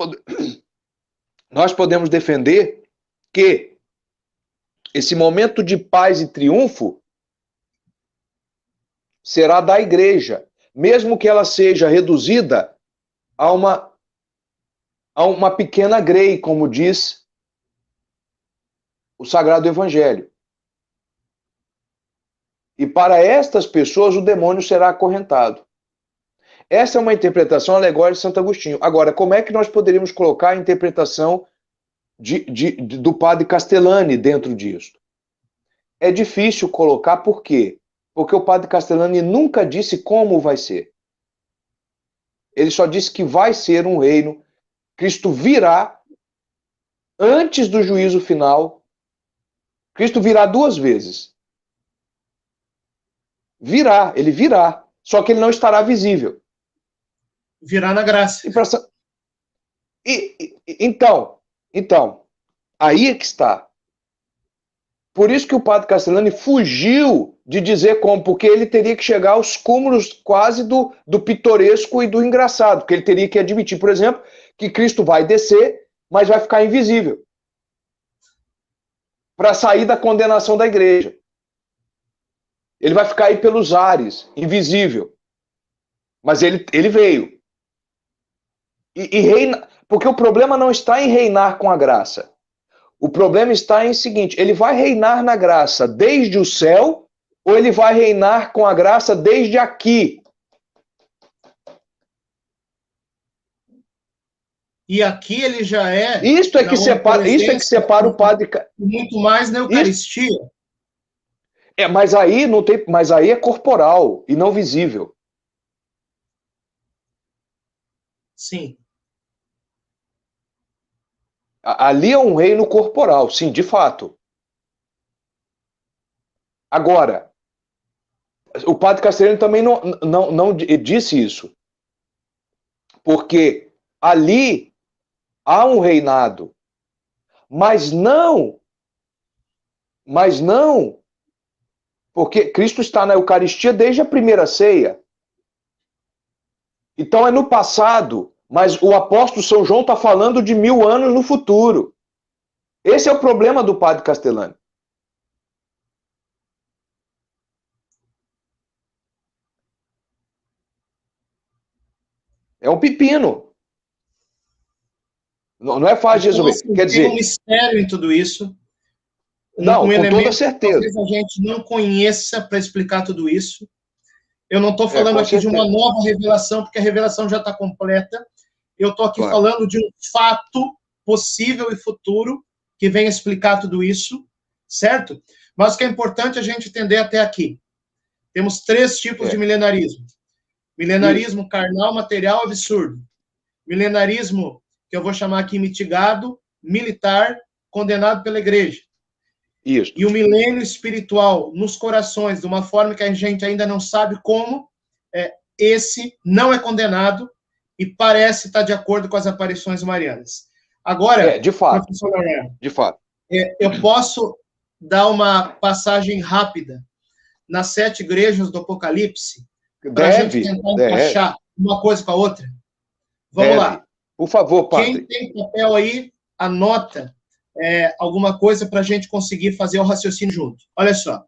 podemos defender que esse momento de paz e triunfo será da igreja, mesmo que ela seja reduzida a uma pequena grei, como diz o Sagrado Evangelho. E para estas pessoas o demônio será acorrentado. Essa é uma interpretação alegórica de Santo Agostinho. Agora, como é que nós poderíamos colocar a interpretação do padre Castellani dentro disso? É difícil colocar, por quê? Porque o padre Castellani nunca disse como vai ser. Ele só disse que vai ser um reino. Cristo virá antes do juízo final. Cristo virá 2 vezes. Virá, ele virá. Só que ele não estará visível. Virá na graça. Então, aí é que está. Por isso que o padre Castellani fugiu de dizer como, porque ele teria que chegar aos cúmulos quase do pitoresco e do engraçado, porque ele teria que admitir, por exemplo, que Cristo vai descer, mas vai ficar invisível, para sair da condenação da igreja. Ele vai ficar aí pelos ares, invisível. Mas ele veio. E reina, porque o problema não está em reinar com a graça. O problema está em seguinte, ele vai reinar na graça desde o céu ou ele vai reinar com a graça desde aqui? E aqui ele já é... Isso é que separa o padre... Muito mais na Eucaristia. Mas aí é corporal e não visível. Sim. Ali é um reino corporal, sim, de fato. Agora, o padre Castellani também não disse isso. Porque ali há um reinado. Mas não, porque Cristo está na Eucaristia desde a primeira ceia. Então é no passado, mas o apóstolo São João está falando de 1000 anos no futuro. Esse é o problema do padre Castellani. É um pepino. Não é fácil de resolver. Então, quer dizer, tem um mistério em tudo isso. Não, com toda certeza. Talvez a gente não conheça para explicar tudo isso. Eu não estou falando aqui certeza. de uma nova revelação, porque a revelação já está completa. Eu estou aqui falando de um fato possível e futuro que vem explicar tudo isso, certo? Mas o que é importante a gente entender até aqui. Temos 3 tipos de milenarismo. Milenarismo carnal, material, absurdo. Milenarismo, que eu vou chamar aqui mitigado, militar, condenado pela igreja. Isso. E o milênio espiritual nos corações, de uma forma que a gente ainda não sabe como, esse não é condenado e parece estar de acordo com as aparições marianas. Agora, de fato. professor Leonardo, de fato. Eu posso dar uma passagem rápida nas 7 igrejas do Apocalipse, para a gente tentar encaixar uma coisa com a outra? Vamos lá. Por favor, padre. Quem tem papel aí, anota alguma coisa para a gente conseguir fazer o raciocínio junto. Olha só.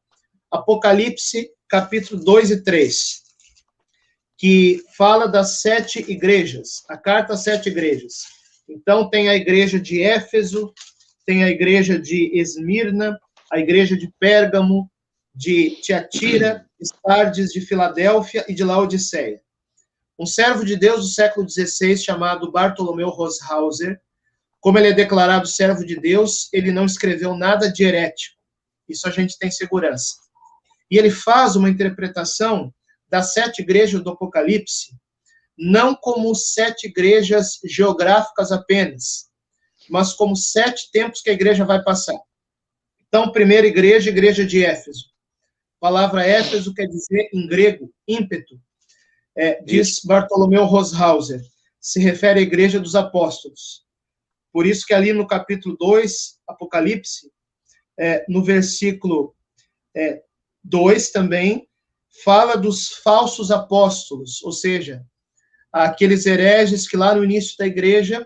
Apocalipse, capítulo 2 e 3, que fala das 7 igrejas, a carta às 7 igrejas. Então, tem a igreja de Éfeso, tem a igreja de Esmirna, a igreja de Pérgamo, de Tiatira, de Sardes, de Filadélfia e de Laodiceia. Um servo de Deus do século XVI, chamado Bartolomeu Roshauser, como ele é declarado servo de Deus, ele não escreveu nada de herético. Isso a gente tem segurança. E ele faz uma interpretação das 7 igrejas do Apocalipse, não como 7 igrejas geográficas apenas, mas como 7 tempos que a igreja vai passar. Então, primeira igreja, igreja de Éfeso. A palavra Éfeso quer dizer, em grego, ímpeto. Diz Bartolomeu Roshauser, se refere à igreja dos apóstolos. Por isso que ali no capítulo 2, Apocalipse, no versículo 2 também, fala dos falsos apóstolos, ou seja, aqueles hereges que lá no início da igreja,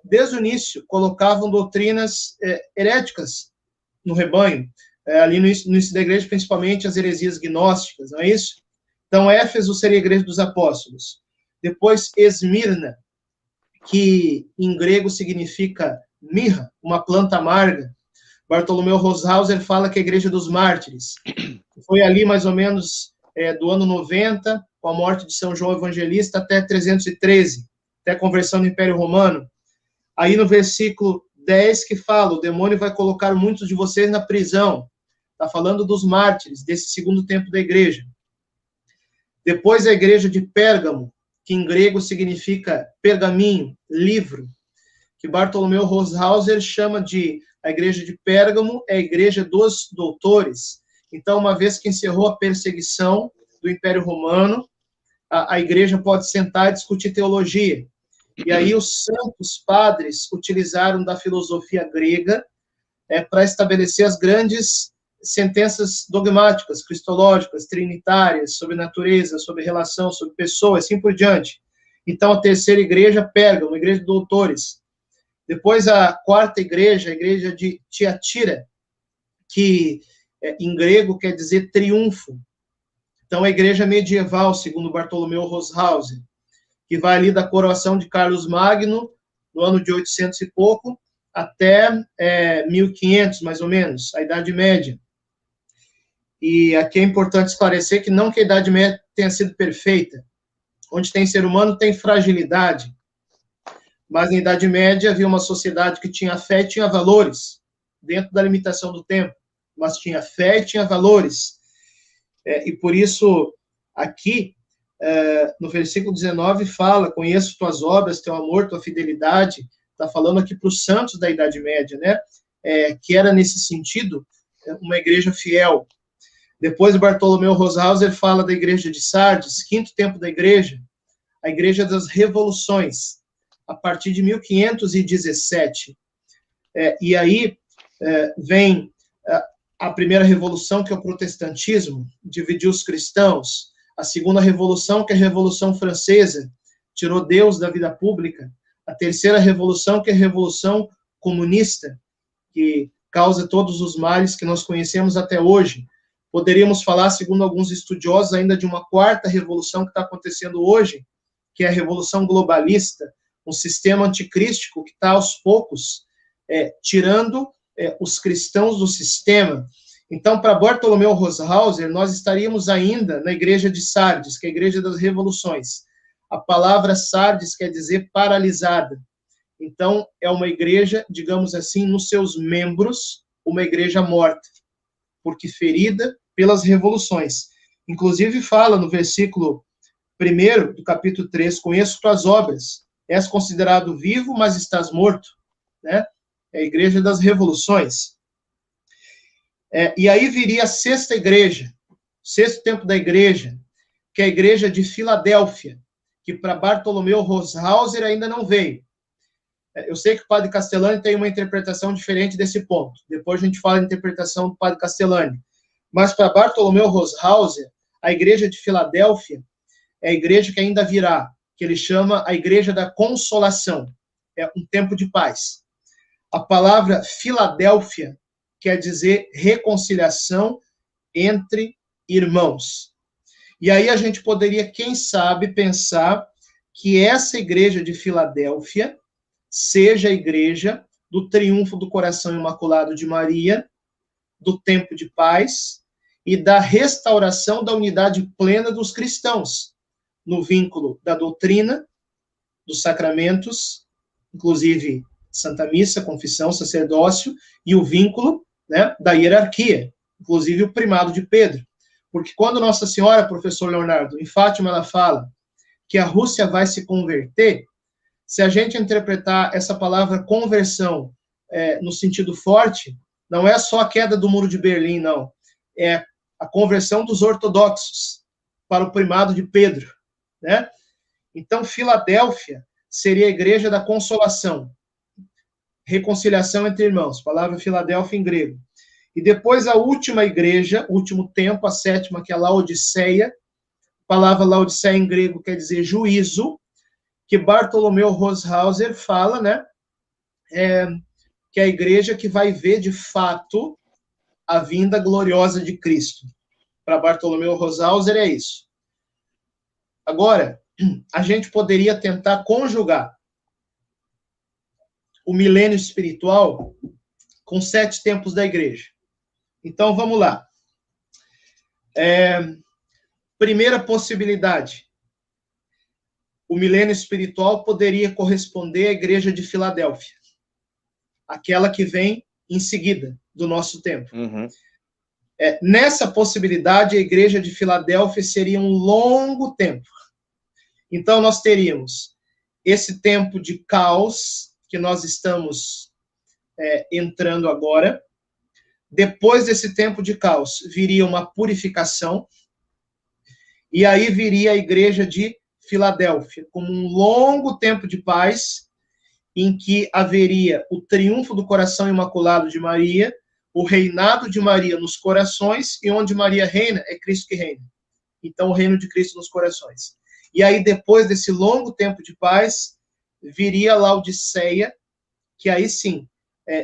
desde o início, colocavam doutrinas heréticas no rebanho, ali no início da igreja, principalmente as heresias gnósticas, não é isso? Então, Éfeso seria a igreja dos apóstolos. Depois, Esmirna, que em grego significa mirra, uma planta amarga. Bartolomeu Roshauser fala que é a igreja dos mártires. Foi ali, mais ou menos, do ano 90, com a morte de São João Evangelista, até 313, até a conversão do Império Romano. Aí no versículo 10 que fala, o demônio vai colocar muitos de vocês na prisão. Está falando dos mártires, desse segundo tempo da igreja. Depois a igreja de Pérgamo, que em grego significa pergaminho, livro, que Bartolomeu Roshauser chama de a igreja de Pérgamo, é a igreja dos doutores. Então, uma vez que encerrou a perseguição do Império Romano, a igreja pode sentar e discutir teologia. E aí os santos padres utilizaram da filosofia grega para estabelecer as grandes sentenças dogmáticas, cristológicas, trinitárias, sobre natureza, sobre relação, sobre pessoa, assim por diante. Então, a terceira igreja, Pérgamo, a igreja de doutores. Depois, a quarta igreja, a igreja de Tiatira, que em grego quer dizer triunfo. Então, a igreja medieval, segundo Bartolomeu Roshauser, que vai ali da coroação de Carlos Magno, no ano de 800 e pouco, até 1500, mais ou menos, a Idade Média. E aqui é importante esclarecer que não que a Idade Média tenha sido perfeita. Onde tem ser humano, tem fragilidade. Mas na Idade Média havia uma sociedade que tinha fé e tinha valores, dentro da limitação do tempo. Mas tinha fé e tinha valores. E por isso, aqui, no versículo 19, fala, conheço tuas obras, teu amor, tua fidelidade. Está falando aqui para os santos da Idade Média, né? Que era, nesse sentido, uma igreja fiel. Depois, Bartolomeu Roshauser fala da igreja de Sardes, quinto tempo da igreja, a igreja das revoluções, a partir de 1517. E aí vem a primeira revolução, que é o protestantismo, dividiu os cristãos. A segunda revolução, que é a Revolução Francesa, tirou Deus da vida pública. A terceira revolução, que é a Revolução Comunista, que causa todos os males que nós conhecemos até hoje. Poderíamos falar, segundo alguns estudiosos, ainda de uma quarta revolução que está acontecendo hoje, que é a Revolução Globalista, um sistema anticrístico que está, aos poucos, tirando os cristãos do sistema. Então, para Bartolomeu Roshauser, nós estaríamos ainda na igreja de Sardes, que é a igreja das revoluções. A palavra Sardes quer dizer paralisada. Então, é uma igreja, digamos assim, nos seus membros, uma igreja morta, porque ferida pelas revoluções. Inclusive, fala no versículo 1 do capítulo 3, conheço tuas obras, és considerado vivo, mas estás morto, né? É a igreja das revoluções. E aí viria a sexta igreja, sexto tempo da igreja, que é a igreja de Filadélfia, que para Bartolomeu Roshauser ainda não veio. Eu sei que o padre Castellani tem uma interpretação diferente desse ponto. Depois a gente fala da interpretação do padre Castellani. Mas para Bartolomeu Roshauser, a igreja de Filadélfia é a igreja que ainda virá, que ele chama a igreja da consolação. É um tempo de paz. A palavra Filadélfia quer dizer reconciliação entre irmãos. E aí a gente poderia, quem sabe, pensar que essa igreja de Filadélfia seja a igreja do triunfo do coração imaculado de Maria, do tempo de paz e da restauração da unidade plena dos cristãos, no vínculo da doutrina, dos sacramentos, inclusive Santa Missa, confissão, sacerdócio, e o vínculo, né, da hierarquia, inclusive o primado de Pedro. Porque quando Nossa Senhora, professor Leonardo, em Fátima, ela fala que a Rússia vai se converter, se a gente interpretar essa palavra conversão no sentido forte, não é só a queda do Muro de Berlim, não. É a conversão dos ortodoxos para o primado de Pedro, né? Então, Filadélfia seria a igreja da consolação, reconciliação entre irmãos, palavra Filadélfia em grego. E depois a última igreja, último tempo, a sétima, que é a Laodiceia, palavra Laodiceia em grego quer dizer juízo, que Bartolomeu Roshauser fala, né, que é a igreja que vai ver de fato a vinda gloriosa de Cristo. Para Bartolomeu Roshauser é isso. Agora, a gente poderia tentar conjugar o milênio espiritual com 7 tempos da igreja. Então, vamos lá. Primeira possibilidade. O milênio espiritual poderia corresponder à igreja de Filadélfia. Aquela que vem em seguida do nosso tempo. Uhum. Nessa possibilidade, a igreja de Filadélfia seria um longo tempo. Então, nós teríamos esse tempo de caos que nós estamos entrando agora. Depois desse tempo de caos, viria uma purificação. E aí viria a igreja de Filadélfia, como um longo tempo de paz, em que haveria o triunfo do coração imaculado de Maria, o reinado de Maria nos corações, e onde Maria reina, é Cristo que reina. Então, o reino de Cristo nos corações. E aí, depois desse longo tempo de paz, viria a Laodiceia, que aí sim,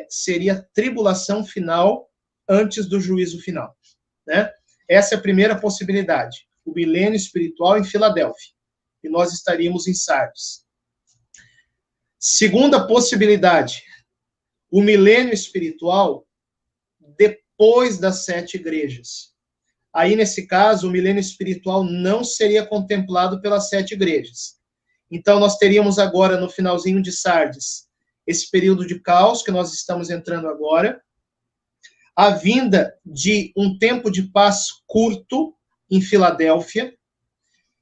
seria a tribulação final antes do juízo final. Né? Essa é a primeira possibilidade, o milênio espiritual em Filadélfia. E nós estaríamos em Sardes. Segunda possibilidade, o milênio espiritual depois das 7 igrejas. Aí, nesse caso, o milênio espiritual não seria contemplado pelas 7 igrejas. Então, nós teríamos agora, no finalzinho de Sardes, esse período de caos que nós estamos entrando agora, a vinda de um tempo de paz curto em Filadélfia.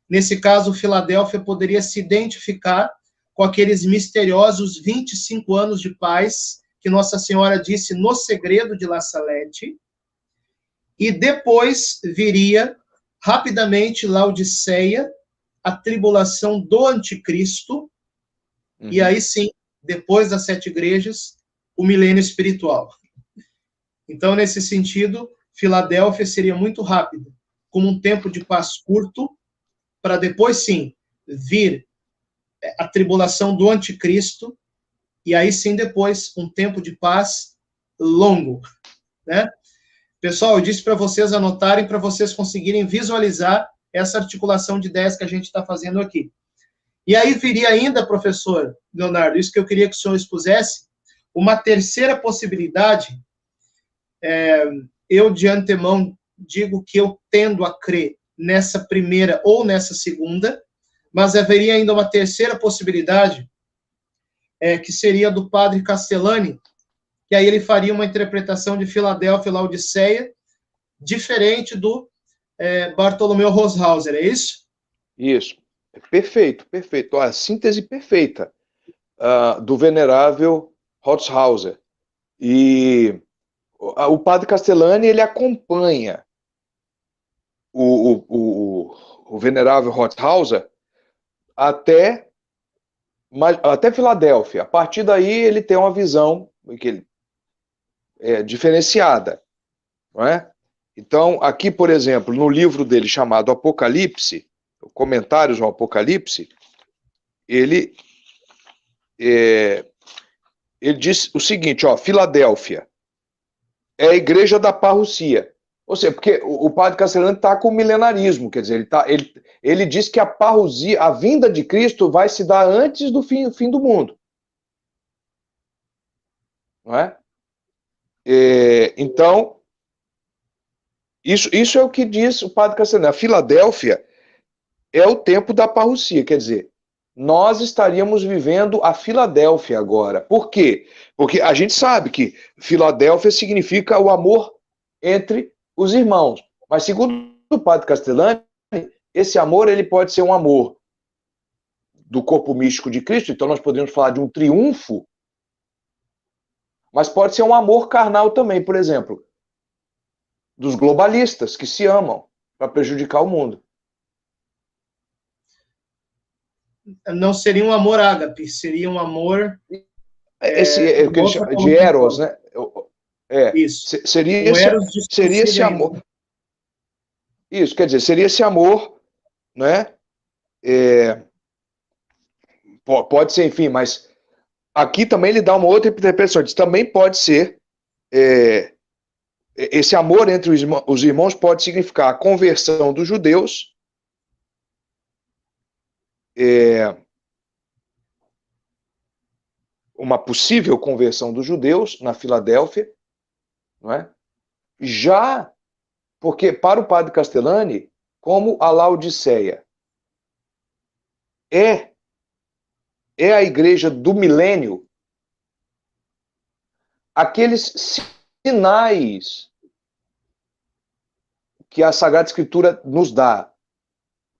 Nesse caso, Filadélfia poderia se identificar com aqueles misteriosos 25 anos de paz que Nossa Senhora disse no segredo de La Salette. E depois viria, rapidamente, Laodiceia, a tribulação do anticristo, e aí sim, depois das 7 igrejas, o milênio espiritual. Então, nesse sentido, Filadélfia seria muito rápida, como um tempo de paz curto, para depois sim vir a tribulação do anticristo, e aí sim depois um tempo de paz longo, né? Pessoal, eu disse para vocês anotarem, para vocês conseguirem visualizar essa articulação de ideias que a gente está fazendo aqui. E aí viria ainda, professor Leonardo, isso que eu queria que o senhor expusesse, uma terceira possibilidade. Eu de antemão digo que eu tendo a crer nessa primeira ou nessa segunda, mas haveria ainda uma terceira possibilidade, que seria do padre Castellani, que aí ele faria uma interpretação de Filadélfia e Laodiceia, diferente do Bartolomeu Roshauser, é isso? Isso. Perfeito, perfeito. A síntese perfeita do venerável Roshauser. E o padre Castellani, ele acompanha o venerável Roshauser até mas até Filadélfia. A partir daí ele tem uma visão diferenciada, não é? Então, aqui, por exemplo, no livro dele chamado Apocalipse, Comentários ao Apocalipse, ele, ele diz o seguinte, ó, Filadélfia é a igreja da parrucia. Ou seja, porque o padre Castellani está com o milenarismo, quer dizer, ele diz que a parrusia, a vinda de Cristo vai se dar antes do fim do mundo. Não é? Então, isso é o que diz o padre Castellani. A Filadélfia é o tempo da parrucia, quer dizer, nós estaríamos vivendo a Filadélfia agora. Por quê? Porque a gente sabe que Filadélfia significa o amor entre os irmãos. Mas segundo o padre Castellani, esse amor ele pode ser um amor do corpo místico de Cristo, então nós podemos falar de um triunfo, mas pode ser um amor carnal também, por exemplo, dos globalistas que se amam para prejudicar o mundo. Não seria um amor ágape, seria um amor... Esse o que ele chama de eros, né? Isso. Seria esse amor. Isso, quer dizer, seria esse amor, né? Pode ser, enfim, mas aqui também ele dá uma outra interpretação. Diz, também pode ser esse amor entre os irmãos pode significar a conversão dos judeus, uma possível conversão dos judeus na Filadélfia, não é? Já porque para o padre Castellani, como a Laodiceia é a igreja do milênio, aqueles sinais que a Sagrada Escritura nos dá,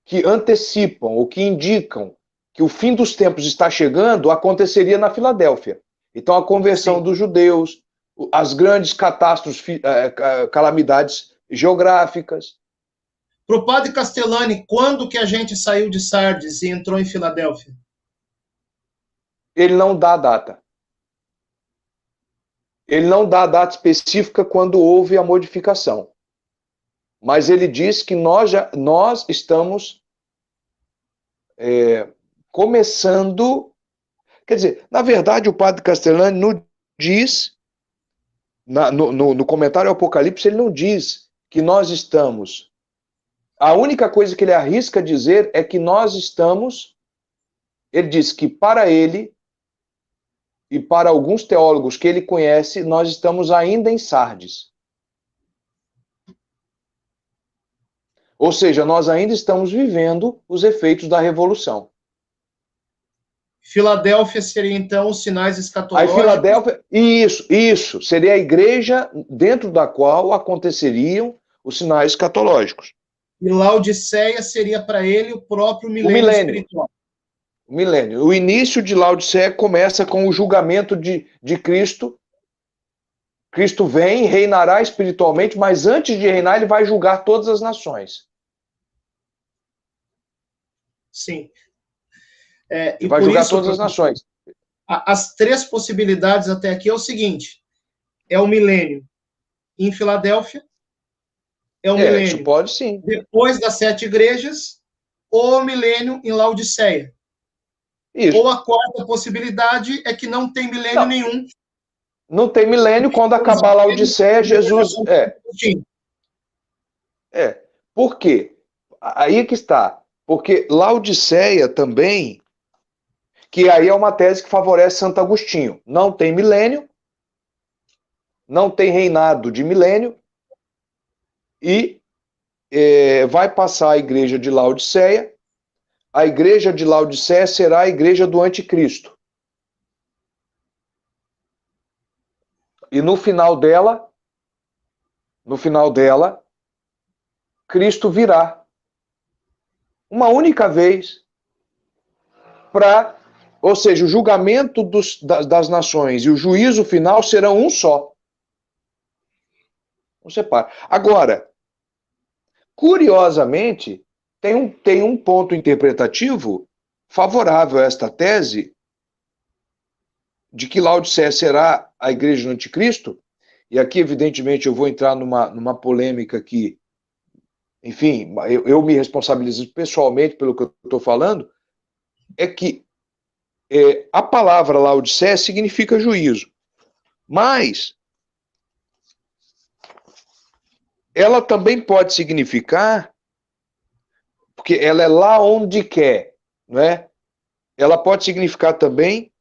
que antecipam ou que indicam que o fim dos tempos está chegando, aconteceria na Filadélfia. Então a conversão Sim. dos judeus, as grandes catástrofes, calamidades geográficas. Para o padre Castellani, quando que a gente saiu de Sardes e entrou em Filadélfia? Ele não dá a data. Ele não dá a data específica quando houve a modificação. Mas ele diz que nós estamos começando... Quer dizer, na verdade, o padre Castellani não diz, no comentário ao Apocalipse, ele não diz que nós estamos... A única coisa que ele arrisca dizer é que nós estamos... Ele diz que para ele e para alguns teólogos que ele conhece, nós estamos ainda em Sardes. Ou seja, nós ainda estamos vivendo os efeitos da Revolução. Filadélfia seria, então, os sinais escatológicos? Aí Filadélfia, isso, seria a igreja dentro da qual aconteceriam os sinais escatológicos. E Laodiceia seria para ele o próprio milênio espiritual. O milênio. O início de Laodiceia começa com o julgamento de Cristo. Cristo vem, reinará espiritualmente, mas antes de reinar, ele vai julgar todas as nações. Sim. E vai julgar todas as nações. As três possibilidades até aqui é o seguinte: é o milênio em Filadélfia, é o milênio isso pode, sim. depois das 7 igrejas, ou o milênio em Laodiceia. Isso. Ou a quarta possibilidade é que não tem milênio nenhum. Não tem milênio, quando acabar a Laodiceia, Jesus... Por quê? Aí que está. Porque Laodiceia também, que aí é uma tese que favorece Santo Agostinho. Não tem milênio, não tem reinado de milênio, e vai passar a igreja de Laodiceia. A igreja de Laodiceia será a igreja do anticristo. E no final dela, Cristo virá uma única vez ou seja, o julgamento das nações e o juízo final serão um só. Não separa. Agora, curiosamente, tem um ponto interpretativo favorável a esta tese de que Laodiceia será a igreja do anticristo, e aqui, evidentemente, eu vou entrar numa polêmica que, enfim, eu me responsabilizo pessoalmente pelo que eu estou falando, é que a palavra Laodiceia significa juízo, mas ela também pode significar, porque ela é lá onde quer, não é? Ela pode significar também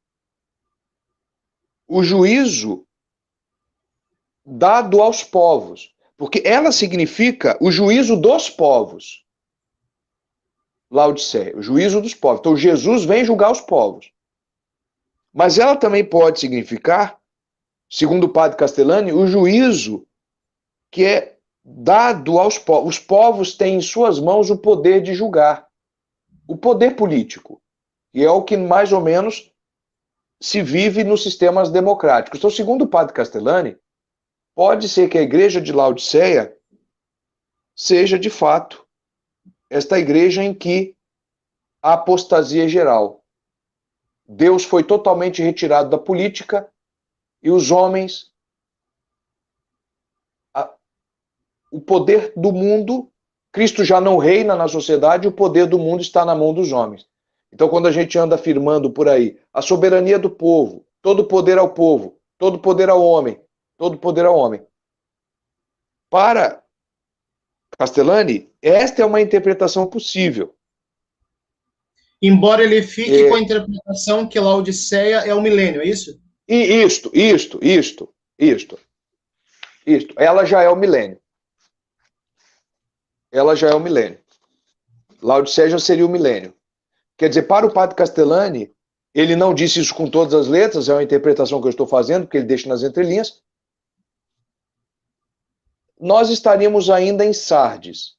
o juízo dado aos povos, porque ela significa o juízo dos povos. Laodiceia, o juízo dos povos. Então Jesus vem julgar os povos. Mas ela também pode significar, segundo o padre Castellani, o juízo que é dado aos povos. Os povos têm em suas mãos o poder de julgar, o poder político. E é o que mais ou menos se vive nos sistemas democráticos. Então, segundo o padre Castellani, pode ser que a igreja de Laodiceia seja, de fato, esta igreja em que a apostasia é geral. Deus foi totalmente retirado da política e os homens, o poder do mundo, Cristo já não reina na sociedade, o poder do mundo está na mão dos homens. Então, quando a gente anda afirmando por aí a soberania do povo, todo poder ao povo, todo poder ao homem, todo poder ao homem. Para Castellani, esta é uma interpretação possível. Embora ele fique com a interpretação que Laodiceia é o milênio, é isso? Isto. Ela já é o milênio. Ela já é o milênio. Laodiceia já seria o milênio. Quer dizer, para o padre Castellani, ele não disse isso com todas as letras, é uma interpretação que eu estou fazendo, porque ele deixa nas entrelinhas. Nós estaríamos ainda em Sardes.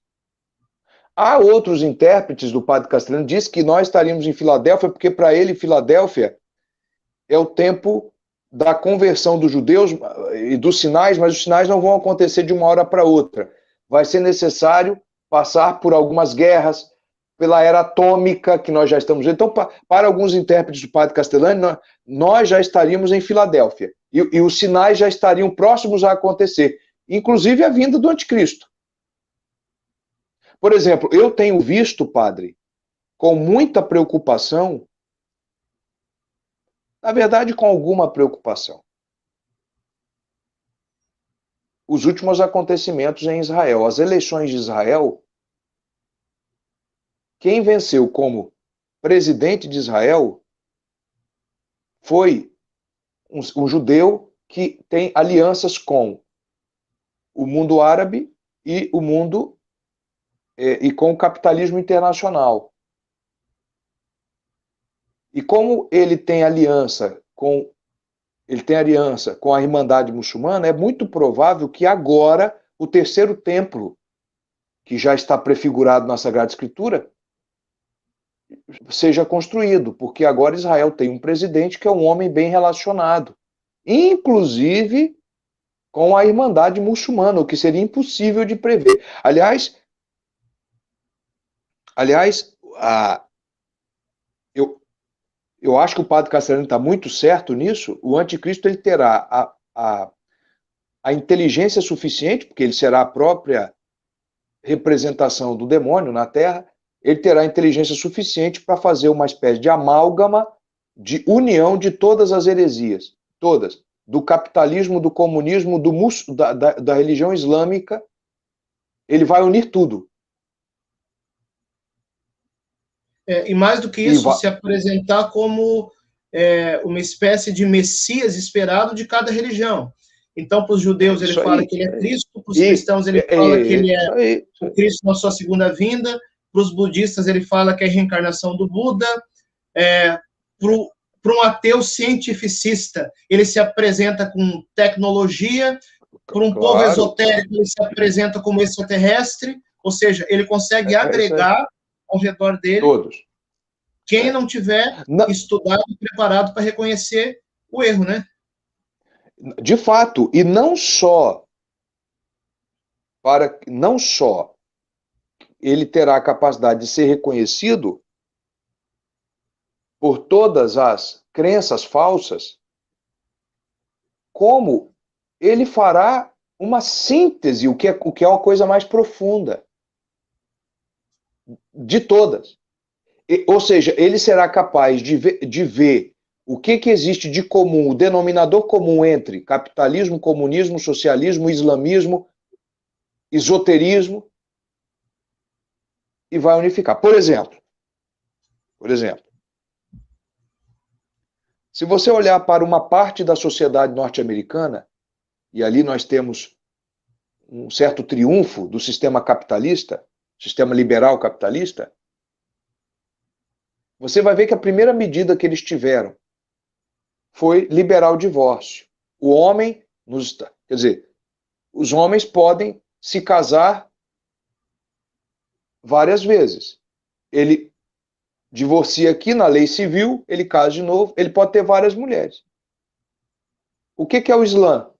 Há outros intérpretes do padre Castellani que diz que nós estaríamos em Filadélfia, porque para ele Filadélfia é o tempo da conversão dos judeus e dos sinais, mas os sinais não vão acontecer de uma hora para outra. Vai ser necessário passar por algumas guerras, pela era atômica que nós já estamos vendo. Então, para alguns intérpretes do padre Castellani, nós já estaríamos em Filadélfia. E os sinais já estariam próximos a acontecer, inclusive a vinda do anticristo. Por exemplo, eu tenho visto, padre, com muita preocupação, na verdade, com alguma preocupação, os últimos acontecimentos em Israel. As eleições de Israel, quem venceu como presidente de Israel foi um judeu que tem alianças com o mundo árabe e o mundo e com o capitalismo internacional. E como ele tem aliança com a Irmandade Muçulmana, é muito provável que agora o terceiro templo, que já está prefigurado na Sagrada Escritura, seja construído, porque agora Israel tem um presidente que é um homem bem relacionado, inclusive com a Irmandade Muçulmana, o que seria impossível de prever. Aliás, eu acho que o padre Castellani está muito certo nisso. O anticristo ele terá a inteligência suficiente, porque ele será a própria representação do demônio na Terra, ele terá inteligência suficiente para fazer uma espécie de amálgama, de união de todas as heresias, todas, do capitalismo, do comunismo, da religião islâmica, ele vai unir tudo. E mais do que isso, se apresentar como uma espécie de Messias esperado de cada religião. Então, para os judeus, ele fala que ele é Cristo, para os cristãos, ele fala que ele é o Cristo na sua segunda vinda, para os budistas, ele fala que é a reencarnação do Buda, para um ateu cientificista, ele se apresenta com tecnologia, para um povo esotérico, ele se apresenta como extraterrestre, ou seja, ele consegue agregar ao redor dele todos. Quem não tiver estudado e preparado para reconhecer o erro, né? De fato, e não só ele terá a capacidade de ser reconhecido por todas as crenças falsas, como ele fará uma síntese, o que é uma coisa mais profunda de todas. Ou seja, ele será capaz de ver o que existe de comum, o denominador comum entre capitalismo, comunismo, socialismo, islamismo, esoterismo, e vai unificar. Por exemplo, se você olhar para uma parte da sociedade norte-americana, e ali nós temos um certo triunfo do sistema capitalista, sistema liberal capitalista, você vai ver que a primeira medida que eles tiveram foi liberar o divórcio. O homem, quer dizer, os homens podem se casar várias vezes. Ele divorcia aqui na lei civil, ele casa de novo, ele pode ter várias mulheres. O que é o Islã?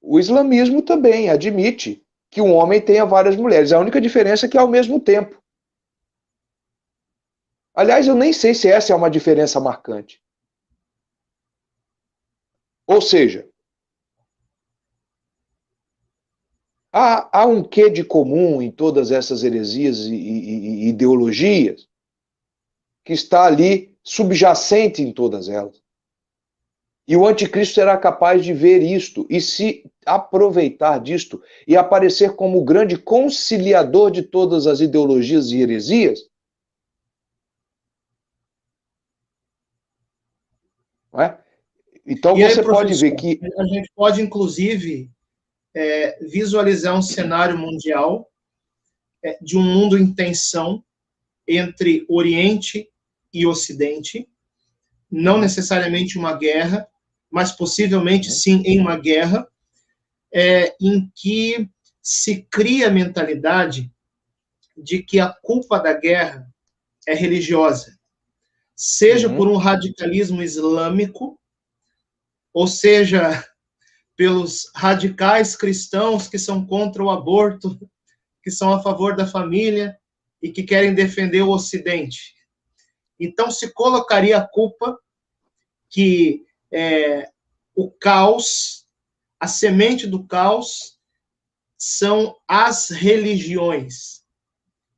O islamismo também admite que um homem tenha várias mulheres. A única diferença é que é ao mesmo tempo. Aliás, eu nem sei se essa é uma diferença marcante. Ou seja, há um quê de comum em todas essas heresias e ideologias que está ali subjacente em todas elas. E o anticristo será capaz de ver isto e se aproveitar disto e aparecer como o grande conciliador de todas as ideologias e heresias. Não é? Então E aí, você pode ver professor, que a gente pode, inclusive, visualizar um cenário mundial de um mundo em tensão entre Oriente e Ocidente, não necessariamente uma guerra, mas possivelmente sim em uma guerra, em que se cria a mentalidade de que a culpa da guerra é religiosa, seja por um radicalismo islâmico, ou seja, pelos radicais cristãos que são contra o aborto, que são a favor da família e que querem defender o Ocidente. Então, se colocaria a culpa que o caos, a semente do caos, são as religiões.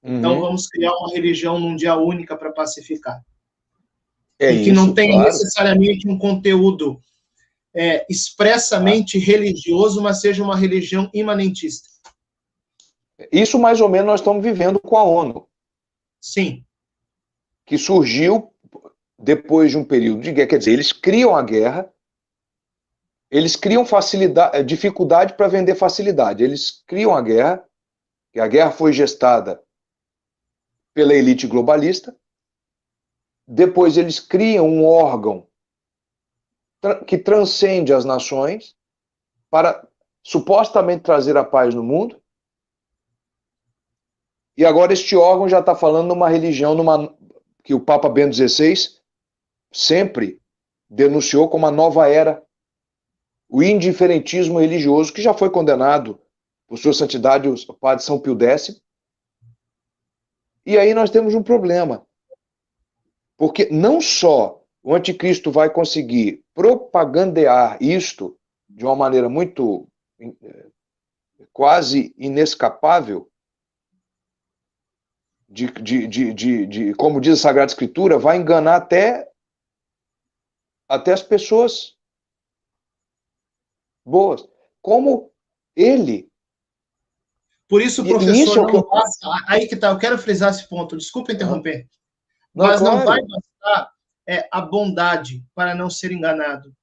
Então, vamos criar uma religião mundial única para pacificar. E que não tenha necessariamente um conteúdo expressamente religioso, mas seja uma religião imanentista. Isso mais ou menos nós estamos vivendo com a ONU. Sim. Que surgiu depois de um período de guerra. Quer dizer, eles criam a guerra, eles criam dificuldade para vender facilidade. Eles criam a guerra, e a guerra foi gestada pela elite globalista. Depois eles criam um órgão que transcende as nações para supostamente trazer a paz no mundo. E agora este órgão já está falando numa religião, que o Papa Bento XVI sempre denunciou como a nova era, o indiferentismo religioso, que já foi condenado por sua santidade o padre São Pio X. E aí nós temos um problema, porque não só o anticristo vai conseguir propagandear isto de uma maneira muito quase inescapável, como diz a Sagrada Escritura, vai enganar até as pessoas boas. Como ele. Por isso, professor, não basta. Aí que tá, eu quero frisar esse ponto, desculpa interromper. Mas não vai bastar a bondade para não ser enganado.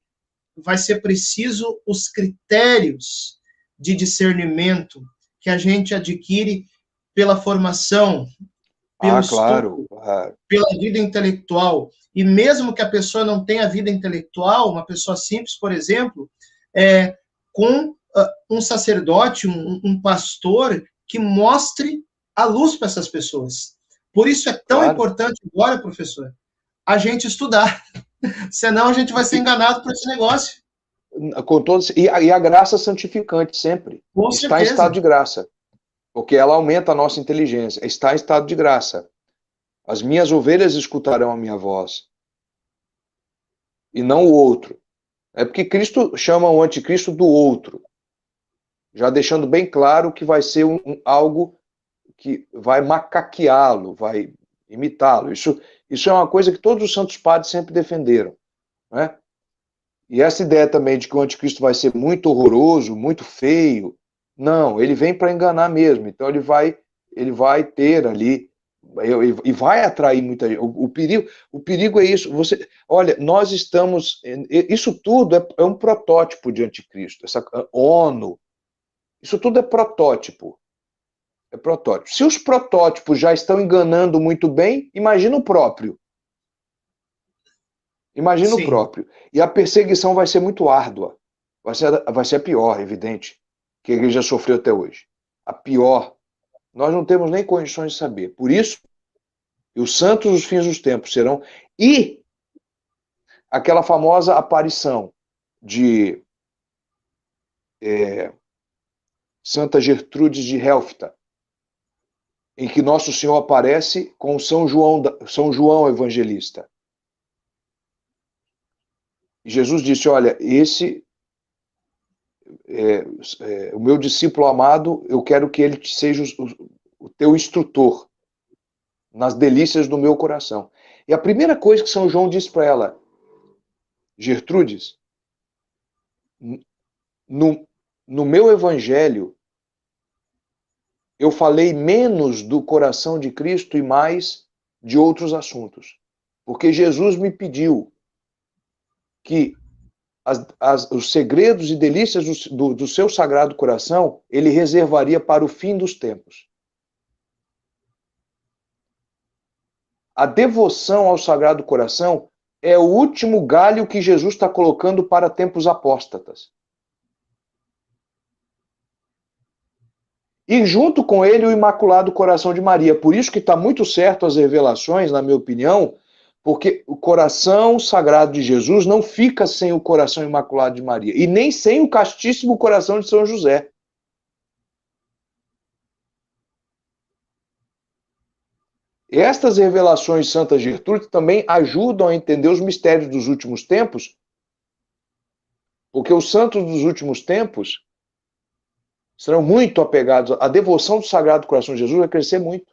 Vai ser preciso os critérios de discernimento que a gente adquire pela formação, pelo estudo, pela vida intelectual. E mesmo que a pessoa não tenha vida intelectual, uma pessoa simples, por exemplo, com um sacerdote, um pastor, que mostre a luz para essas pessoas. Por isso é tão importante agora, professor, a gente estudar. Senão a gente vai ser enganado por esse negócio. Com todos, e a graça santificante sempre. Com está certeza. Em estado de graça. Porque ela aumenta a nossa inteligência. Está em estado de graça. As minhas ovelhas escutarão a minha voz, e não o outro. É porque Cristo chama o anticristo do outro, já deixando bem claro que vai ser algo que vai macaqueá-lo, vai imitá-lo. Isso é uma coisa que todos os santos padres sempre defenderam, né? E essa ideia também de que o anticristo vai ser muito horroroso, muito feio, não, ele vem para enganar mesmo. Então ele vai ter ali e vai atrair muita gente. O perigo é isso. Olha, nós estamos. Isso tudo é um protótipo de anticristo. Essa ONU, isso tudo é protótipo. É protótipo. Se os protótipos já estão enganando muito bem, imagina o próprio. Imagina o próprio. E a perseguição vai ser muito árdua. Vai ser a pior, evidente, que a igreja sofreu até hoje. A pior. Nós não temos nem condições de saber. Por isso, os santos dos fins dos tempos serão. E aquela famosa aparição de Santa Gertrudes de Helfta, em que Nosso Senhor aparece com São João Evangelista. E Jesus disse, olha, esse o meu discípulo amado, eu quero que ele seja o teu instrutor nas delícias do meu coração. E a primeira coisa que São João disse para ela, Gertrudes, no meu evangelho, eu falei menos do coração de Cristo e mais de outros assuntos. Porque Jesus me pediu que os segredos e delícias do seu sagrado coração, ele reservaria para o fim dos tempos. A devoção ao Sagrado Coração é o último galho que Jesus está colocando para tempos apóstatas. E junto com ele o Imaculado Coração de Maria. Por isso que está muito certo as revelações, na minha opinião, porque o coração sagrado de Jesus não fica sem o coração imaculado de Maria. E nem sem o castíssimo coração de São José. Estas revelações de Santa Gertrude também ajudam a entender os mistérios dos últimos tempos, porque os santos dos últimos tempos serão muito apegados. A devoção do Sagrado Coração de Jesus vai crescer muito.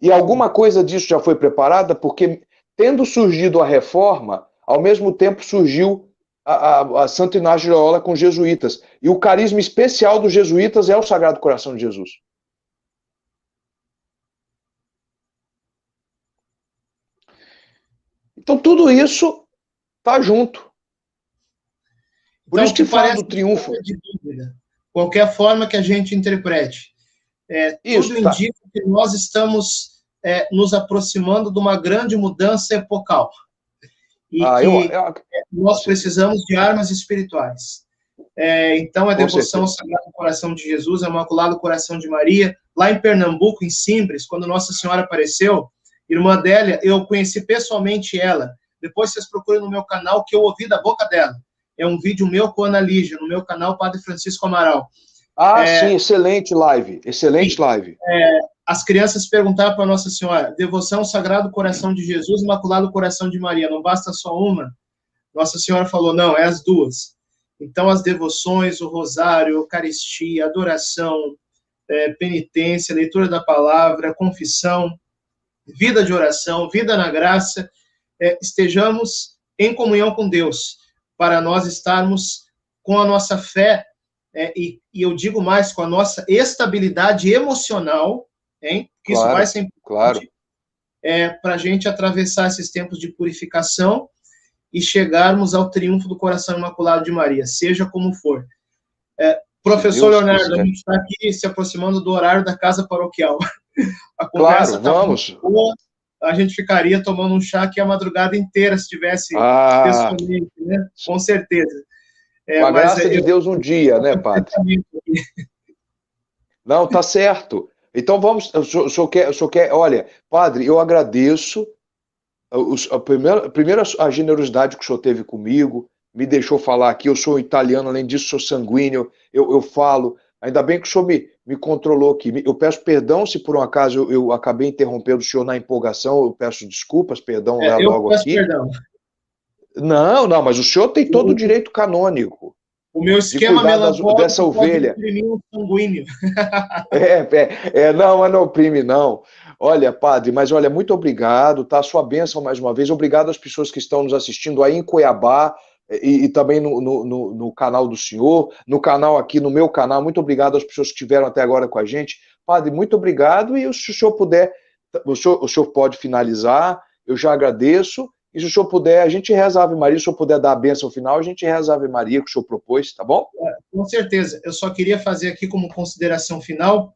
E alguma coisa disso já foi preparada, porque tendo surgido a reforma, ao mesmo tempo surgiu a Santo Inácio de Loyola com os jesuítas. E o carisma especial dos jesuítas é o Sagrado Coração de Jesus. Então tudo isso está junto. Por então, isso que fala do triunfo. De dúvida, qualquer forma que a gente interprete, tudo indica que nós estamos nos aproximando de uma grande mudança epocal. E nós precisamos de armas espirituais. Então, a devoção ao Sagrado Coração de Jesus, ao Imaculado Coração de Maria, lá em Pernambuco, em Simbres, quando Nossa Senhora apareceu, irmã Adélia, eu conheci pessoalmente ela. Depois vocês procuram no meu canal, que eu ouvi da boca dela. É um vídeo meu com a Ana Lígia, no meu canal Padre Francisco Amaral. Sim, excelente live, excelente live. As crianças perguntaram para Nossa Senhora, devoção ao Sagrado Coração de Jesus, Imaculado Coração de Maria, não basta só uma? Nossa Senhora falou, não, é as duas. Então, as devoções, o rosário, a Eucaristia, adoração, penitência, leitura da palavra, confissão, vida de oração, vida na graça, estejamos em comunhão com Deus, para nós estarmos com a nossa fé, e eu digo mais, com a nossa estabilidade emocional, hein? Que isso vai ser importante, para a gente atravessar esses tempos de purificação e chegarmos ao triunfo do Coração Imaculado de Maria, seja como for. Professor Leonardo, a gente está aqui se aproximando do horário da casa paroquial. A conversa vamos. Boa. A gente ficaria tomando um chá aqui a madrugada inteira, se tivesse pessoalmente, né? Com certeza. Com a graça de Deus um dia, né, padre? Não, tá certo. Então vamos, o senhor quer, olha, padre, eu agradeço primeiro a generosidade que o senhor teve comigo, me deixou falar aqui, eu sou italiano, além disso sou sanguíneo, eu falo, Ainda bem que o senhor me controlou aqui. Eu peço perdão se por um acaso eu acabei interrompendo o senhor na empolgação, eu peço desculpas, perdão Eu logo peço aqui. perdão. Não, não, mas o senhor tem todo o direito canônico O meu de esquema cuidar dessa melancólico pode ovelha. imprimir um sanguíneo. Não, mas não oprime, não. Olha, padre, mas olha, muito obrigado, tá? Sua bênção mais uma vez. Obrigado às pessoas que estão nos assistindo aí em Cuiabá e também no canal do senhor, no canal aqui, no meu canal. Muito obrigado às pessoas que estiveram até agora com a gente. Padre, muito obrigado. E se o senhor puder, o senhor pode finalizar, eu já agradeço. E se o senhor puder, a gente reza a Ave Maria. Se o senhor puder dar a bênção final, a gente reza a Ave Maria que o senhor propôs, tá bom? Com certeza. Eu só queria fazer aqui como consideração final,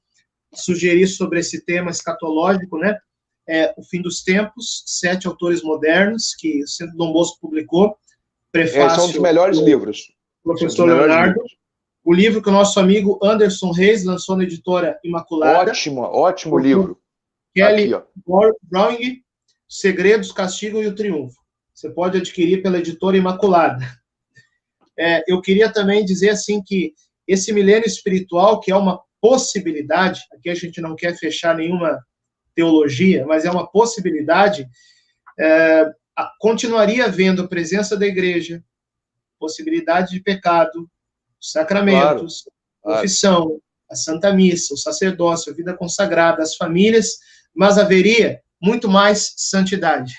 sugerir sobre esse tema escatológico, né? O Fim dos Tempos, 7 autores modernos, que o Centro Dom Bosco publicou, prefácio... São um dos melhores livros. Professor Leonardo. O livro que o nosso amigo Anderson Reis lançou na editora Imaculada. Ótimo livro. Kelly Browning, Segredos, Castigo e o Triunfo. Você pode adquirir pela editora Imaculada. Eu queria também dizer assim que esse milênio espiritual, que é uma possibilidade, aqui a gente não quer fechar nenhuma teologia, mas é uma possibilidade, continuaria havendo a presença da igreja, possibilidade de pecado, sacramentos, confissão, a Santa Missa, o sacerdócio, a vida consagrada, as famílias, mas haveria muito mais santidade.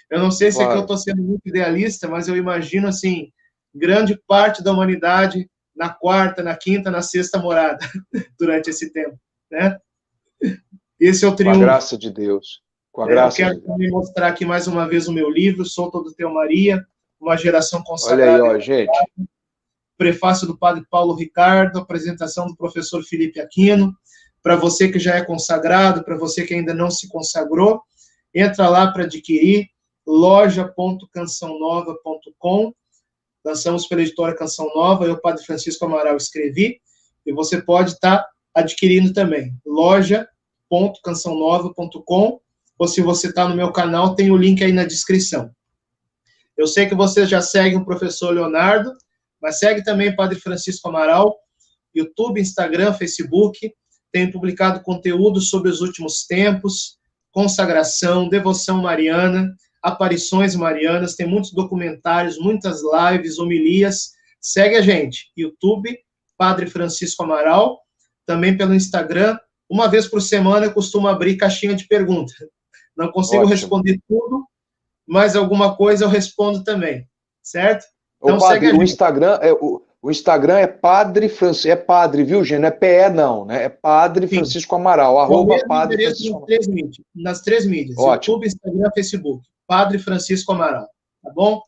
Eu não sei se aqui eu estou sendo muito idealista, mas eu imagino, assim, grande parte da humanidade na quarta, na quinta, na sexta morada durante esse tempo, né? Esse é o triunfo. Com a graça de Deus. Com a graça eu quero também mostrar aqui mais uma vez o meu livro, Sou Todo Teu Maria, uma geração consagrada. Olha aí, gente. Prefácio do Padre Paulo Ricardo, apresentação do professor Felipe Aquino. Para você que já é consagrado, para você que ainda não se consagrou, entra lá para adquirir, loja.cançãonova.com. Lançamos pela editora Canção Nova, eu, Padre Francisco Amaral, escrevi, e você pode estar adquirindo também, loja.cançãonova.com, ou se você está no meu canal, tem o link aí na descrição. Eu sei que você já segue o professor Leonardo, mas segue também o Padre Francisco Amaral, YouTube, Instagram, Facebook, tem publicado conteúdo sobre os últimos tempos, consagração, devoção mariana, aparições marianas, tem muitos documentários, muitas lives, homilias. Segue a gente, YouTube, Padre Francisco Amaral, também pelo Instagram. Uma vez por semana eu costumo abrir caixinha de perguntas. Não consigo responder tudo, mas alguma coisa eu respondo também, certo? Então, padre, segue o Instagram é Padre Francisco, é Padre, viu, gente? Não é PE, não, né? É Padre Francisco Amaral, @Padre Francisco Amaral. Nas três mídias, ótimo. YouTube, Instagram, Facebook. Padre Francisco Amaral, tá bom?